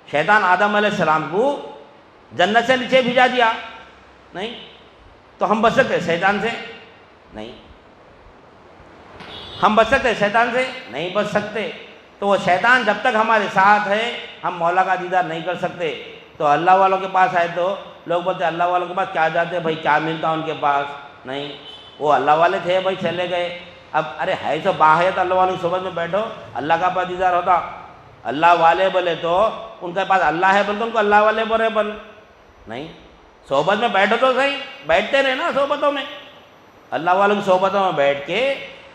[SPEAKER 1] شیطان آدم علیہ السلام کو جنت سے نیچے بھیجا دیا. نہیں، تو ہم بچ سکتے شیطان سے؟ نہیں. ہم بچ سکتے شیطان سے؟ نہیں بچ سکتے. تو وہ شیطان جب تک ہمارے ساتھ ہے ہم مولا کا دیدار نہیں کر سکتے. تو اللہ والوں کے پاس آئے تو لوگ بولتے اللہ والوں کے پاس کیا جاتے بھائی، کیا ملتا ان کے پاس؟ نہیں، وہ اللہ والے تھے بھائی، چلے گئے. اب ارے ہے تو باحیت اللہ والوں کی صحبت میں بیٹھو، اللہ کا پاس دیدار ہوتا. اللہ والے بولے تو ان کے پاس اللہ ہے بولتے ان کو اللہ والے بولے بول. نہیں، صحبت میں بیٹھو تو صحیح، بیٹھتے رہے نا صحبتوں میں. اللہ والوں کی صحبتوں میں بیٹھ کے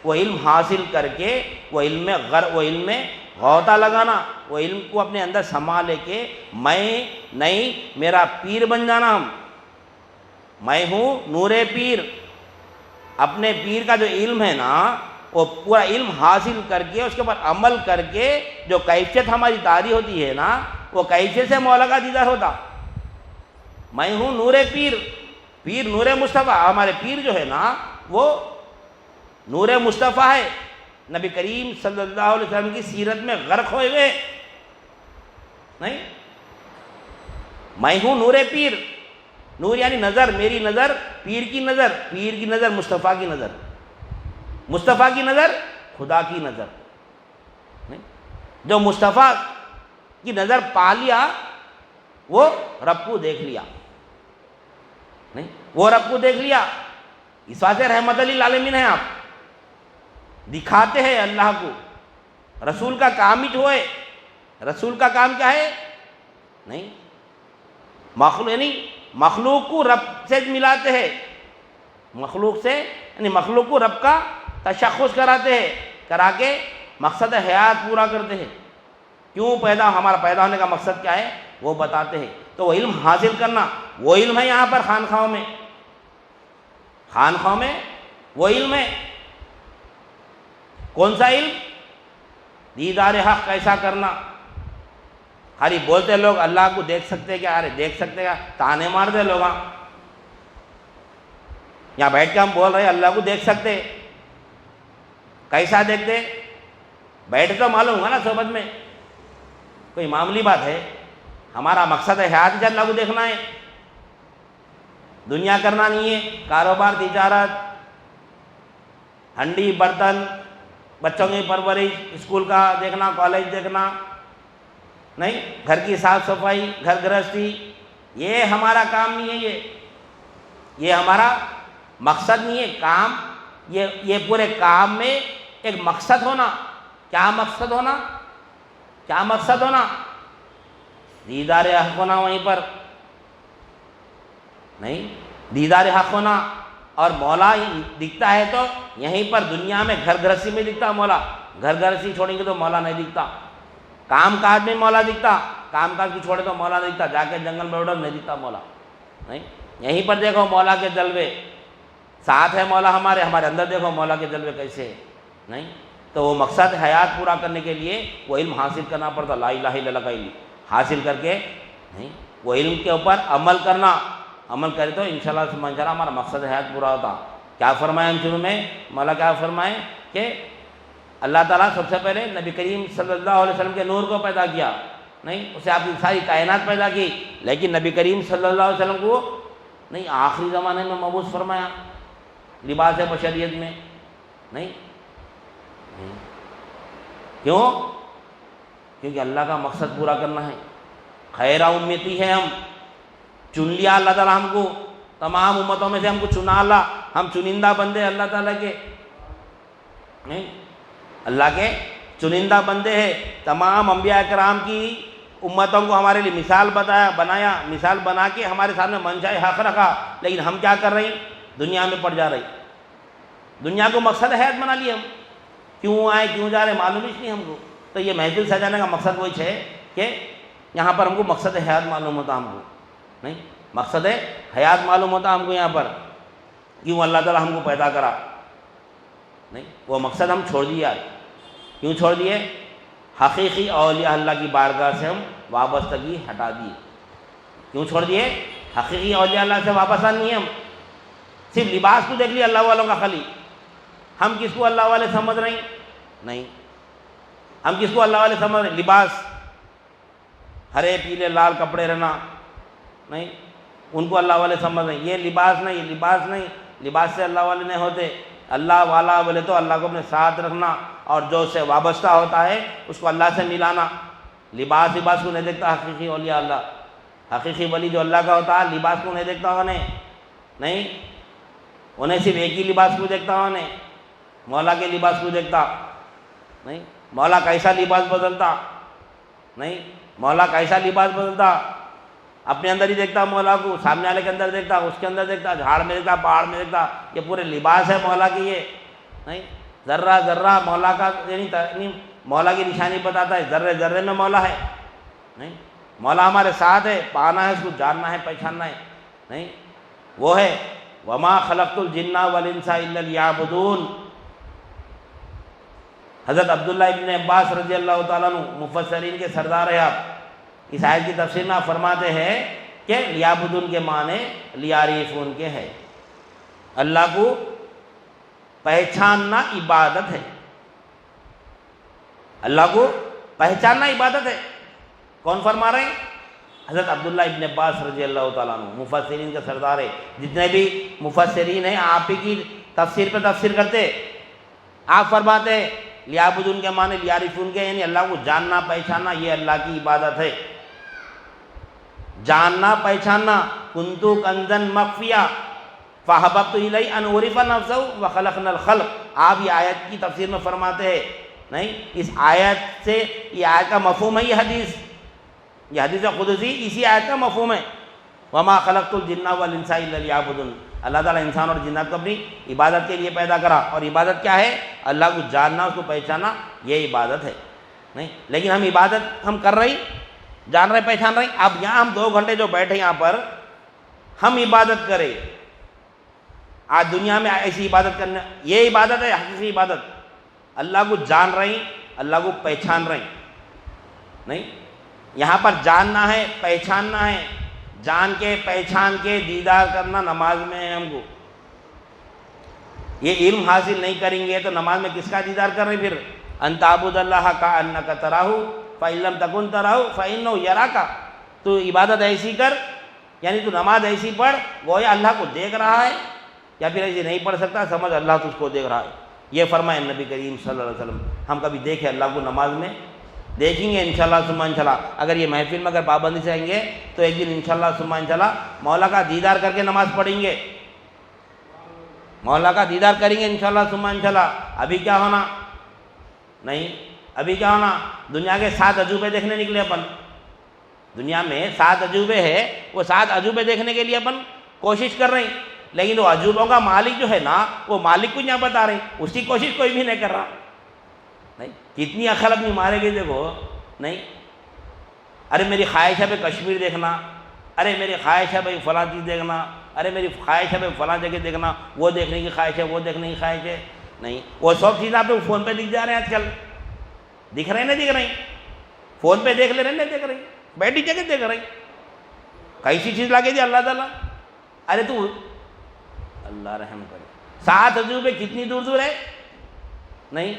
[SPEAKER 1] وہ علم حاصل کر کے وہ علم میں غوطہ لگانا، وہ علم کو اپنے اندر سما لے کے میں نہیں میرا پیر بن جانا. میں ہوں نور پیر. اپنے پیر کا جو علم ہے نا وہ پورا علم حاصل کر کے اس کے اوپر عمل کر کے جو کیفیت ہماری طاری ہوتی ہے نا، وہ کیفیت سے مولا کا دیدار ہوتا. میں ہوں نور پیر، پیر نور مصطفیٰ. ہمارے پیر جو ہے نا وہ نور مصطفیٰ ہے، نبی کریم صلی اللہ علیہ وسلم کی سیرت میں غرق ہوئے ہوئے. نہیں، میں ہوں نور پیر. نور یعنی نظر، میری نظر پیر کی نظر، پیر کی نظر مصطفیٰ کی نظر، مصطفیٰ کی نظر خدا کی نظر. نہیں، جو مصطفیٰ کی نظر پا لیا وہ رب کو دیکھ لیا. نہیں، وہ رب کو دیکھ لیا. اس واسطے رحمت للعالمین ہیں آپ. دکھاتے ہیں اللہ کو. رسول کا کام ہی جو ہے، رسول کا کام کیا ہے؟ نہیں، مخلوق کو رب سے ملاتے ہیں. مخلوق سے یعنی مخلوق کو رب کا تشخص کراتے ہیں، کرا کے مقصد حیات پورا کرتے ہیں. کیوں ہمارا پیدا ہونے کا مقصد کیا ہے وہ بتاتے ہیں. تو وہ علم حاصل کرنا، وہ علم ہے یہاں پر خانخواہوں میں وہ علم ہے. کون سا علم؟ دیدار حق کیسا کرنا. خالی بولتے لوگ اللہ کو دیکھ سکتے کیا؟ ارے دیکھ سکتے کیا، تانے مارتے لوگ. یہاں بیٹھ کے ہم بول رہے اللہ کو دیکھ سکتے. کیسا دیکھتے؟ بیٹھے تو معلوم ہوگا نا صحبت میں. کوئی معمولی بات ہے؟ ہمارا مقصد ہے حیات اللہ کو دیکھنا ہے. دنیا کرنا نہیں ہے، کاروبار تجارت، ہنڈی برتن، بچوں کی پرورش، اسکول کا دیکھنا، کالج دیکھنا، نہیں، گھر کی صاف صفائی، گھر گرہستی، یہ ہمارا کام نہیں ہے، یہ ہمارا مقصد نہیں ہے کام. یہ پورے کام میں ایک مقصد ہونا. کیا مقصد ہونا؟ کیا مقصد ہونا؟ دیدار حق ہونا وہیں پر، نہیں، دیدار حق ہونا. اور مولا دکھتا ہے تو یہیں پر دنیا میں گھر گرہستی میں دکھتا مولا. گھر گرہستی چھوڑیں گے تو مولا نہیں دکھتا. کام کاج میں مولا دکھتا، کام کاج کو چھوڑے تو مولا نہیں دکھتا. جا کے جنگل میں اڑو نہیں دکھتا مولا، نہیں. یہیں پر دیکھو مولا کے جلوے، ساتھ ہے مولا ہمارے اندر دیکھو مولا کے جلوے کیسے ہے، نہیں. تو وہ مقصد حیات پورا کرنے کے لیے وہ علم حاصل کرنا پڑتا، لا الہ الا اللہ کا علم حاصل کر کے، نہیں، وہ علم کے اوپر عمل کرنا. عمل کرے تو انشاءاللہ ثم انشاءاللہ ہمارا مقصد حیات پورا ہوتا. کیا فرمائے ہم شروع میں؟ مولا کیا فرمائے کہ اللہ تعالیٰ سب سے پہلے نبی کریم صلی اللہ علیہ وسلم کے نور کو پیدا کیا، نہیں، اسے آپ کی ساری کائنات پیدا کی، لیکن نبی کریم صلی اللہ علیہ وسلم کو نہیں آخری زمانے میں مبعوث فرمایا لباس بشریت میں، نہیں. کیوں؟ کیونکہ اللہ کا مقصد پورا کرنا ہے. خیر امتی ہے، ہم چن لیا اللہ تعالیٰ ہم کو، تمام امتوں میں سے ہم کو چنا اللہ. ہم چنندہ بندے اللہ تعالیٰ کے، نہیں، اللہ کے چنندہ بندے ہیں. تمام انبیاء کرام کی امتوں کو ہمارے لیے مثال بنایا، مثال بنا کے ہمارے سامنے منشاء حق رکھا. لیکن ہم کیا کر رہے ہیں؟ دنیا میں پڑ جا رہے، دنیا کو مقصد حیات بنا لیے ہم. کیوں آئے کیوں جا رہے معلوم ہی نہیں ہم کو. تو یہ محفل سجانے کا مقصد وہی ہے کہ یہاں پر ہم کو مقصد حیات معلوم ہوتا ہم کو، نہیں، مقصد حیات معلوم ہوتا ہم کو یہاں پر. کیوں اللہ تعالیٰ ہم کو پیدا کرا، نہیں، وہ مقصد ہم چھوڑ دیا. کیوں چھوڑ دیے؟ حقیقی اولیاء اللہ کی بارگاہ سے ہم وابستگی ہٹا دیے. کیوں چھوڑ دیے؟ حقیقی اولیاء اللہ سے وابستہ نہیں ہم. صرف لباس کو دیکھ لیا اللہ والوں کا خالی. ہم کس کو اللہ والے سمجھ رہے ہیں؟ نہیں، ہم کس کو اللہ والے سمجھ رہے ہیں؟ لباس، ہرے پیلے لال کپڑے رہنا، نہیں، ان کو اللہ والے سمجھ رہے ہیں. یہ لباس نہیں، لباس نہیں، لباس سے اللہ والے نہیں ہوتے. اللہ والا بولے تو اللہ کو اپنے ساتھ رکھنا اور جو اس سے وابستہ ہوتا ہے اس کو اللہ سے ملانا. لباس کو نہیں دیکھتا حقیقی اولیاء اللہ. حقیقی ولی جو اللہ کا ہوتا ہے لباس کو نہیں دیکھتا انہیں، نہیں، انہیں صرف ایک ہی لباس کو دیکھتا، انہیں مولا کے لباس کو دیکھتا، نہیں. مولا کیسا لباس بدلتا، نہیں، مولا کیسا لباس بدلتا، اپنے اندر ہی دیکھتا مولا کو، سامنے والے کے اندر دیکھتا، اس کے اندر دیکھتا، جھاڑ میں دیکھتا، پہاڑ میں دیکھتا. یہ پورے لباس ہے مولا کی، یہ نہیں. ذرہ ذرہ مولا کا یعنی مولا کی نشانی بتاتا ہے. ذرے ذرے میں مولا ہے، نہیں. مولا ہمارے ساتھ ہے، پانا ہے، اس کو جاننا ہے، پہچاننا ہے، نہیں. وہ ہے وما خلقت الجن والانس الا لیعبدون. حضرت عبداللہ ابن عباس رضی اللہ تعالیٰ عنہ مفسرین کے سردار ہیں. آپ اس آیت کی تفسیر میں آپ فرماتے ہیں کہ لیعبدون کے معنی لیعرفون کے ہے. اللہ کو پہچاننا عبادت ہے، اللہ کو پہچاننا عبادت ہے. کون فرما رہے ہیں؟ حضرت عبداللہ ابن عباس رضی اللہ تعالیٰ عنہ مفسرین کے سردار ہے. جتنے بھی مفسرین ہیں آپ ہی کی تفسیر پہ تفسیر کرتے. آپ فرماتے ہیں لیعبدون کے معنی لیعرفون کے، یعنی اللہ کو جاننا پہچاننا، یہ اللہ کی عبادت ہے. جاننا پہچاننا. کنتو کنزن مخفیہ فحببت الیہ ان اعرف نفسہ وخلقنا الخلق. آپ یہ آیت کی تفسیر میں فرماتے ہیں، نہیں، اس آیت سے یہ آیت کا مفہوم ہے، یہ حدیث قدسی اسی آیت کا مفہوم ہے. وما خلقت الجن والانس الا لیعبدون. اللہ تعالیٰ انسان اور جنات کو اپنی عبادت کے لیے پیدا کرا. اور عبادت کیا ہے؟ اللہ کو جاننا، اس کو پہچاننا، یہ عبادت ہے، نہیں. لیکن ہم عبادت ہم کر رہے، جان رہے، پہچان رہے. اب یہاں ہم 2 گھنٹے جو بیٹھے یہاں پر ہم عبادت کریں. آج دنیا میں ایسی عبادت کرنا، یہ عبادت ہے حقیقی عبادت. اللہ کو جان رہے ہیں، اللہ کو پہچان رہے ہیں، نہیں. یہاں پر جاننا ہے، پہچاننا ہے. جان کے پہچان کے دیدار کرنا نماز میں ہے ہم کو. یہ علم حاصل نہیں کریں گے تو نماز میں کس کا دیدار کر رہے ہیں پھر؟ ان تعبد اللہ کأنک تراہ فإن لم تکن تراہ فإنہ یراک. تو عبادت ایسی کر یعنی تو نماز ایسی پڑھ گویا اللہ کو دیکھ رہا ہے، یا پھر ایسے نہیں پڑھ سکتا سمجھ اللہ تجھ کو دیکھ رہا ہے۔ یہ فرمائے نبی کریم صلی اللہ علیہ وسلم۔ ہم کبھی دیکھیں اللہ کو نماز میں؟ دیکھیں گے انشاءاللہ ثم انشاءاللہ۔ اگر یہ محفل میں اگر پابندی سے آئیں گے تو ایک دن انشاءاللہ ثم انشاءاللہ مولا کا دیدار کر کے نماز پڑھیں گے، مولا کا دیدار کریں گے انشاءاللہ ثم انشاءاللہ۔ ابھی کیا ہونا؟ نہیں، ابھی کیا ہونا؟ دنیا کے 7 عجوبے دیکھنے نکلے اپن۔ دنیا میں 7 عجوبے ہے، وہ 7 عجوبے دیکھنے کے لیے اپن کوشش کر رہے ہیں، لیکن وہ عجوبوں کا مالک جو ہے نا، وہ مالک کو نہیں بتا رہے، اس کی کوشش کوئی بھی نہیں کر رہا۔ نہیں، کتنی عقل اپنی مارے گی دیکھو۔ نہیں، ارے میری خواہش ہے بھائی کشمیر دیکھنا، ارے میری خواہش ہے بھائی فلاں چیز دیکھنا، ارے میری خواہش ہے بھائی فلاں جگہ دیکھنا، وہ دیکھنے کی خواہش ہے، وہ دیکھنے کی خواہش ہے۔ نہیں، وہ سب چیزیں آپ کو فون پہ دکھ جا رہے ہیں آج کل، دکھ رہے ہیں نا؟ دکھ رہے ہیں، فون پہ دیکھ لے رہے ہیں، نہیں دیکھ رہے ہیں، بیٹھی جگہ دیکھ رہے ہیں۔ کیسی چیز لگے دی اللہ تعالیٰ؟ ارے تو اللہ رحم کرے، 7 عجوبے کتنی دور دور ہے؟ نہیں،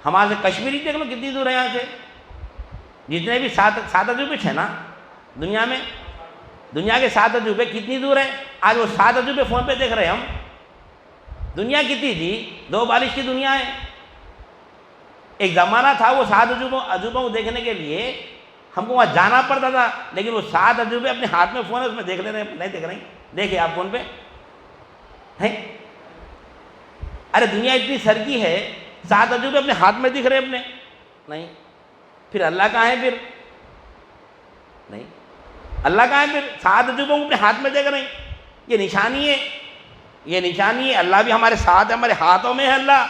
[SPEAKER 1] ہمارے سے کشمیری دیکھ لو کتنی دور ہے یہاں سے، جتنے بھی 7 عجوبے ہیں نا دنیا میں، دنیا کے 7 عجوبے کتنی دور ہے؟ آج وہ 7 عجوبے فون پہ دیکھ رہے ہیں ہم۔ دنیا کتنی تھی؟ 2 بالش کی دنیا ہے۔ ایک زمانہ تھا وہ 7 عجوبوں کو دیکھنے کے لیے ہم کو وہاں جانا پڑتا تھا، لیکن وہ 7 عجوبے اپنے ہاتھ میں فون ہے، اس میں دیکھ لے رہے ہیں، نہیں دیکھ رہے ہیں؟ دیکھیں آپ فون پہ ہیں؟ ارے دنیا اتنی سرکی ہے، 7 عجوبے اپنے ہاتھ میں دکھ رہے اپنے، نہیں، پھر اللہ کہاں ہے پھر؟ نہیں، اللہ کہاں ہے پھر؟ 7 عجوبوں کو اپنے ہاتھ میں دیکھ رہے ہیں، یہ نشانی ہے، یہ نشانی ہے۔ اللہ بھی ہمارے ساتھ ہے، ہمارے ہاتھوں میں ہے اللہ،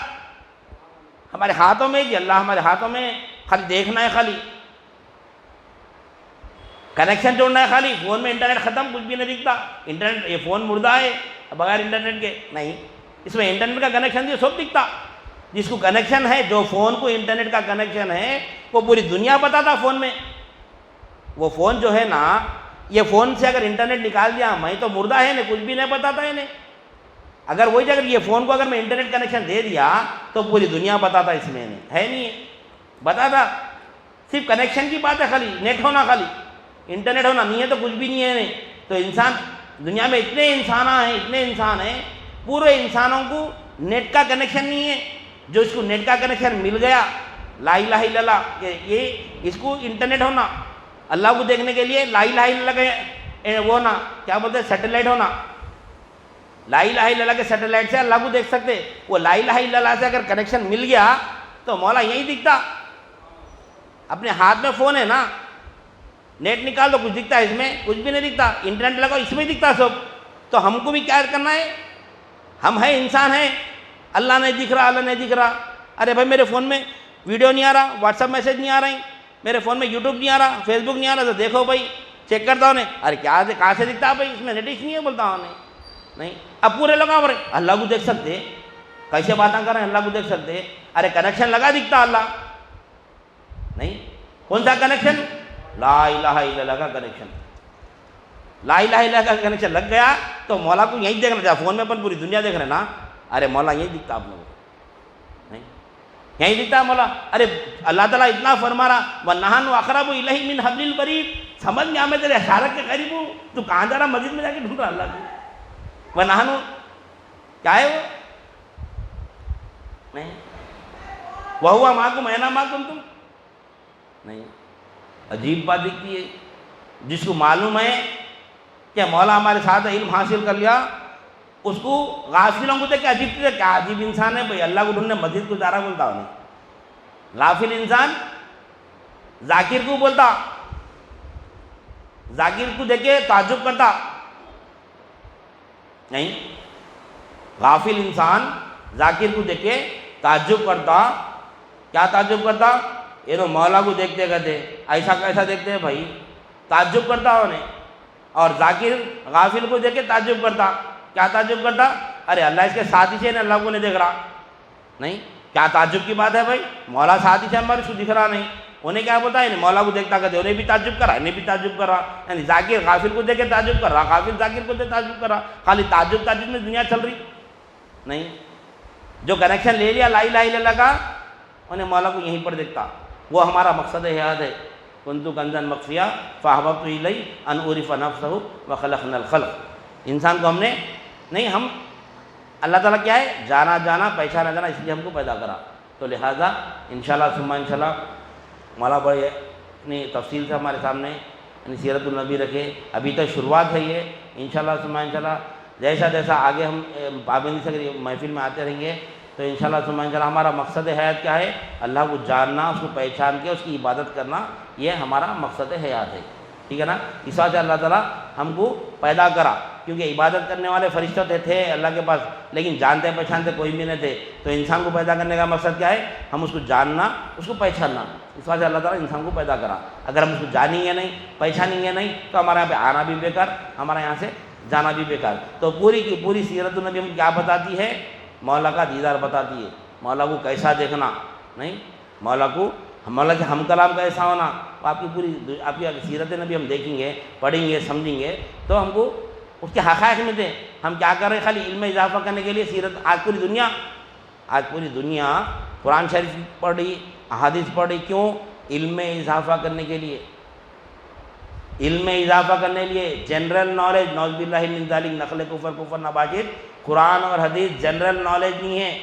[SPEAKER 1] ہمارے ہاتھوں میں جی، اللہ ہمارے ہاتھوں میں، خالی دیکھنا ہے، خالی کنیکشن جوڑنا ہے، خالی فون میں انٹرنیٹ ختم، کچھ بھی نہیں دکھتا، انٹرنیٹ، یہ فون مردہ ہے بغیر انٹرنیٹ کے، نہیں، اس میں انٹرنیٹ کا کنیکشن جو سب دکھتا، جس کو کنیکشن ہے، جو فون کو انٹرنیٹ کا کنیکشن ہے، وہ پوری دنیا بتاتا فون میں۔ وہ فون جو ہے نا، یہ فون سے اگر انٹرنیٹ نکال دیا میں تو مردہ ہے نہیں، کچھ بھی نہیں بتاتا ہے نہیں۔ اگر وہی جگہ یہ فون کو اگر میں انٹرنیٹ کنیکشن دے دیا تو پوری دنیا بتاتا، اس میں نہیں ہے، نہیں ہے بتاتا، صرف کنیکشن کی بات ہے، خالی نیٹ ہونا، خالی انٹرنیٹ ہونا، نہیں ہے تو کچھ بھی نہیں ہے نہیں۔ تو انسان دنیا میں اتنے انسان ہیں، پورے انسانوں کو نیٹ کا کنیکشن نہیں ہے۔ جو اس کو نیٹ کا کنیکشن مل گیا، لا الہ الا اللہ، کہ یہ اس کو انٹرنیٹ ہونا، اللہ کو دیکھنے کے لیے لا الہ الا اللہ کا وہ ہونا، کیا بولتے ہیں، سیٹلائٹ ہونا، لا الہ الا اللہ کے سیٹلائٹ سے اللہ کو دیکھ سکتے۔ وہ لا الہ الا اللہ سے اگر کنیکشن مل گیا تو مولا یہی دکھتا، اپنے ہاتھ میں فون ہے نا، نیٹ نکال دو، کچھ دکھتا ہے اس میں؟ کچھ بھی نہیں دکھتا۔ انٹرنیٹ لگاؤ، اس میں دکھتا سب۔ تو ہم کو بھی کیا کرنا ہے؟ ہم ہیں، انسان ہیں، اللہ نہیں دکھ رہا، اللہ نہیں دکھ رہا۔ ارے بھائی میرے فون میں ویڈیو نہیں آ رہا، واٹس ایپ میسج نہیں آ رہے، میرے فون میں یوٹیوب نہیں آ رہا، فیس بک نہیں آ رہا، تو دیکھو بھائی، چیک کرتا ہوں نے، ارے کیا کہاں سے دکھتا بھائی، اس میں نیٹش نہیں ہے، بولتا ہوں نہیں۔ اب پورے لوگ آ رہے اللہ کو دیکھ سکتے، کیسے باتیں کر رہے ہیں، اللہ کو دیکھ سکتے؟ ارے کنیکشن لگا دکھتا اللہ نہیں۔ کون سا کنیکشن؟ لا الہ الا اللہ کا کنیکشن۔ لا الہ الا اللہ کا کنیکشن لگ گیا تو مولا کو یہی دیکھنا چاہیے۔ فون میں اپن پوری دنیا دیکھ رہے نا، ارے مولا یہی دکھتا آپ لوگوں کو، نہیں یہی دکھتا مولا۔ ارے اللہ تعالیٰ اتنا فرما رہا، وَنَحْنُ أَقْرَبُ إِلَيْهِ مِنْ حَبْلِ الْوَرِيدِ، سمجھ میں میں تیرے اشارت کے قریب ہوں، تو کہاں جا رہا؟ مسجد میں جا کے ڈھونڈ رہا اللہ کو۔ وَنَحْنُ کیا ہے وہ؟ نہیں، وَهُوَ مَعَكُمْ أَيْنَمَا مَا كُنتُمْ، نہیں۔ عجیب بات دکھتی ہے، جس کو معلوم ہے کہ مولا ہمارے ساتھ علم حاصل کر لیا، اس کو غافلوں کو دیکھ کے عجیب تھی، کیا عجیب انسان ہے بھائی، اللہ کو ڈھونڈنے مسجد کو جا رہا بولتا ہو نہیں۔ غافل انسان ذاکر کو بولتا، ذاکر کو دیکھ کے تعجب کرتا نہیں۔ غافل انسان ذاکر کو دیکھ کے تعجب کرتا، کیا تعجب کرتا؟ یہ تو مولا کو دیکھتے کہتے ایسا کیسا دیکھتے ہیں بھائی، تعجب کرتا انہیں۔ اور ذاکر غافل کو دیکھ کے تعجب کرتا، کیا تعجب کرتا؟ ارے اللہ اس کے ساتھی سے اللہ کو نہیں دیکھ رہا، نہیں کیا تعجب کی بات ہے بھائی، مولا ساتھی سے ہمارے کو دکھ رہا نہیں۔ انہیں کیا بولتا ہے مولا کو دیکھتا کہتے، انہیں بھی تعجب کرا، انہیں بھی تعجب کرا، یعنی ذاکر غافل کو دیکھ کے تعجب کر رہا، غافل ذاکر کو دیکھ تعجب کر رہا، خالی تعجب میں دنیا چل رہی نہیں۔ جو کنیکشن لے لیا لا الہ الا اللہ کا، انہیں مولا کو یہیں پر دیکھتا۔ وہ ہمارا مقصد حیات ہے کنت کنزا مخفیا فاحببت الیہ ان اعرف نفسہ وخلقنا الخلق. انسان کو ہم نے نہیں، ہم اللہ تعالیٰ کیا ہے، جانا جانا پہچانا جانا، اس لیے ہم کو پیدا کرا. تو لہٰذا انشاءاللہ ثم انشاءاللہ مولا بڑے تفصیل سے ہمارے سامنے سیرت النبی رکھے. ابھی تو شروعات ہے یہ، انشاءاللہ ثم انشاءاللہ جیسا جیسا آگے ہم پابندی سے محفل میں آتے رہیں گے تو انشاءاللہ ثم انشاءاللہ ہمارا مقصد حیات کیا ہے، اللہ کو جاننا، اس کو پہچان کے اس کی عبادت کرنا، یہ ہمارا مقصد حیات ہے. ٹھیک ہے نا. اس وجہ سے اللہ تعالیٰ ہم کو پیدا کرا، کیونکہ عبادت کرنے والے فرشتے تھے اللہ کے پاس، لیکن جانتے پہچانتے کوئی بھی نہیں تھے. تو انسان کو پیدا کرنے کا مقصد کیا ہے، ہم اس کو جاننا، اس کو پہچاننا. اس وجہ سے اللہ تعالیٰ انسان کو پیدا کرا. اگر ہم اس کو جانیں گے نہیں، پہچانیں گے نہیں، تو ہمارے یہاں پہ آنا بھی بیکار، ہمارے یہاں سے جانا بھی بیکار. تو پوری کی پوری سیرت النبی ہم کیا بتاتی ہے، مولا کا دیدار بتاتی ہے، مولا کو کیسا دیکھنا، نہیں مولا کو، مولا کے ہم کلام کیسا ہونا. آپ کی پوری آپ کی سیرت نبی ہم دیکھیں گے، پڑھیں گے، سمجھیں گے تو ہم کو اس کے حقائق میں دیں. ہم کیا کر رہے ہیں، خالی علم میں اضافہ کرنے کے لیے سیرت. آج پوری دنیا قرآن شریف پڑھی، احادیث پڑھی، کیوں؟ علم میں اضافہ کرنے کے لیے، علم میں اضافہ کرنے کے لیے. جنرل نالج، نعوذ باللہ من ذالک، نقل کفر نباشد. قرآن اور حدیث جنرل نالج نہیں ہے،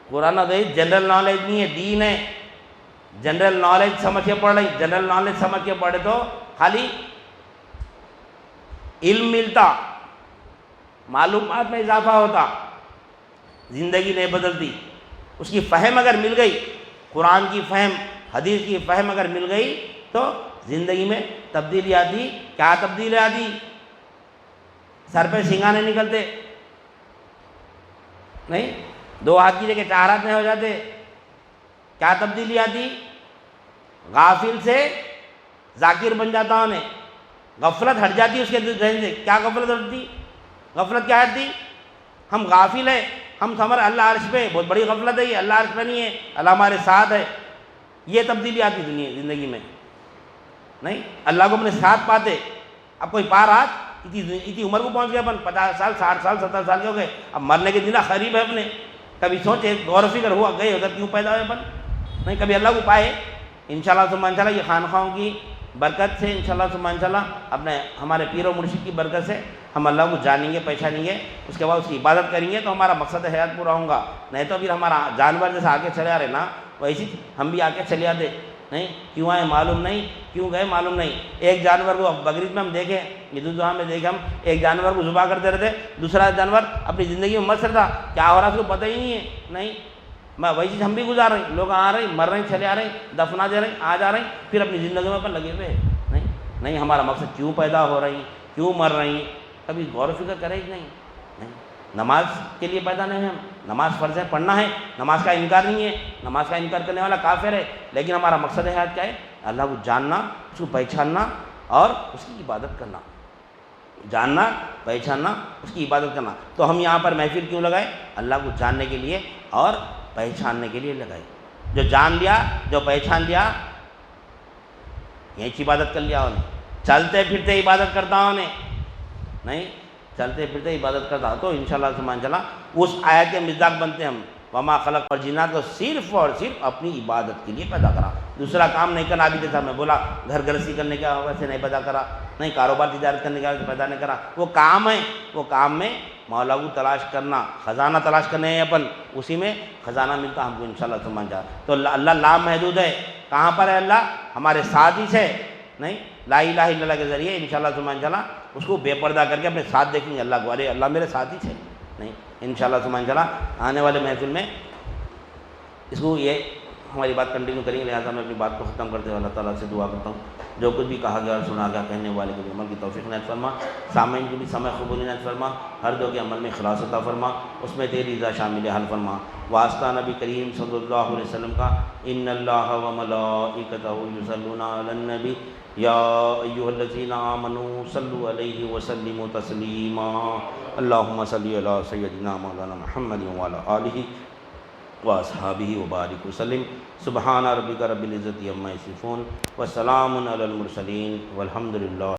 [SPEAKER 1] قرآن اور حدیث جنرل نالج نہیں ہے، دین ہے. جنرل نالج سمجھ کے پڑھ رہی، جنرل نالج سمجھ کے پڑھے تو خالی علم ملتا، معلومات میں اضافہ ہوتا، زندگی نہیں بدلتی. اس کی فہم اگر مل گئی، قرآن کی فہم، حدیث کی فہم اگر مل گئی تو زندگی میں تبدیلی آتی. کیا تبدیلی آتی؟ سر پہ سنگانے نکلتے نہیں، 2 ہاتھ کی جگہ 4 ہاتھ نہیں ہو جاتے. کیا تبدیلی آتی؟ غافل سے ذاکر بن جاتا ہوں نے، غفلت ہٹ جاتی اس کے ذہن سے. کیا غفلت ہٹتی؟ غفلت کیا ہٹتی؟ ہم غافل ہیں، ہم سمجھ اللہ عرش پہ، بہت بڑی غفلت ہے یہ، اللہ عرش پہ نہیں ہے، اللہ ہمارے ساتھ ہے. یہ تبدیلی آتی دنیا زندگی میں، نہیں اللہ کو اپنے ساتھ پاتے. اب کوئی پا رہا، اتنی عمر کو پہنچ گیا، اپن 50 سال 60 سال 70 سال کے ہو گئے، اب مرنے کے دن قریب ہے اپنے. کبھی سوچے، غور و فکر ہوا، گئے ادھر کیوں پیدا ہوئے اپن؟ نہیں، کبھی اللہ کو پائے. انشاءاللہ ثم انشاءاللہ یہ خانقاہوں کی برکت سے، انشاءاللہ ثم انشاءاللہ اپنے ہمارے پیر و مرشد کی برکت سے ہم اللہ کو جانیں گے، پہچانیں گے، اس کے بعد اس کی عبادت کریں گے تو ہمارا مقصد حیات پورا ہوگا. نہیں تو پھر ہمارا جانور جیسے آگے چلے آ رہے نا، ویسی ہم بھی آگے چلے آتے. نہیں کیوں آئے معلوم نہیں، کیوں گئے معلوم نہیں. ایک جانور کو بقرعید میں ہم دیکھیں، عید الاضحیٰ میں دیکھیں، ہم ایک جانور کو ذبح کرتے رہتے، دوسرا جانور اپنی زندگی میں مست رہتا، کیا ہو رہا اس کو پتہ ہی نہیں ہے. نہیں وہی چیز ہم بھی گزار رہے ہیں، لوگ آ رہے ہیں، مر رہے ہیں، چلے آ رہے ہیں، دفنا دے رہے ہیں، آ جا رہے ہیں، پھر اپنی زندگی میں اپن لگے ہوئے ہیں. نہیں ہمارا مقصد کیوں پیدا ہو رہی، کیوں مر رہی، کبھی غور و فکر کرے ہی نہیں. نماز کے لیے پیدا نہیں ہیں ہم، نماز فرض ہے، پڑھنا ہے، نماز کا انکار نہیں ہے، نماز کا انکار کرنے والا کافر ہے. لیکن ہمارا مقصد حیات کیا ہے، اللہ کو جاننا، اس کو پہچاننا اور اس کی عبادت کرنا. جاننا، پہچاننا، اس کی عبادت کرنا. تو ہم یہاں پر محفل کیوں لگائے؟ اللہ کو جاننے کے لیے اور پہچاننے کے لیے لگائے. جو جان لیا، جو پہچان لیا، یہی عبادت کر لیا انہیں. چلتے پھرتے عبادت کرتا ہوں نہیں، چلتے پھرتے عبادت کرتا. تو انشاءاللہ سبحان اللہ اس آیت کے مصداق بنتے ہم. وما خلق اور جنات کو صرف اور صرف اپنی عبادت کے لیے پیدا کرا، دوسرا کام نہیں کرنا. ابھی جیسا میں بولا گھر گرہستی کرنے کا ویسے نہیں پیدا کرا، نہیں کاروبار تجارت کرنے کا ویسے پیدا نہیں کرا. وہ کام ہے، وہ کام میں مولا کو تلاش کرنا، خزانہ تلاش کرنے ہیں اپن، اسی میں خزانہ ملتا ہم کو انشاءاللہ سبحان اللہ. تو اللہ لامحدود ہے. کہاں پر ہے اللہ؟ ہمارے ساتھ ہی سے. نہیں لا الہ الا اللہ کے ذریعے انشاءاللہ سبحان اللہ اس کو بے پردہ کر کے اپنے ساتھ دیکھیں گے اللہ کو. ارے اللہ میرے ساتھ ہی سے. نہیں انشاءاللہ سبحان اللہ آنے والے محفل میں اس کو یہ ہماری بات کنٹینیو کریں گے. لہٰذا میں اپنی بات کو ختم کرتے ہوئے اللہ تعالیٰ سے دعا کرتا ہوں جو کچھ بھی کہا گیا اور سنا گیا کہنے والے کے بھی عمل کی توفیق عنایت فرما، سامعین کی بھی سمع قبول عنایت فرما، ہر دو کے عمل میں اخلاص عطا فرما، اس میں تیری رضا شامل حل فرما. واسطہ نبی کریم صلی اللہ علیہ وسلم کا ان اللہ و ملائکتہ یصلون علی النبی یا ایھا الذین آمنوا صلوا علیہ وسلموا تسلیما. اللہم صلی علی سیدنا مولانا محمد وعلی آلہ واصحابہ وبارک وسلم. سبحان ربک رب العزۃ عما یصفون وسلام علی المرسلین والحمد للہ.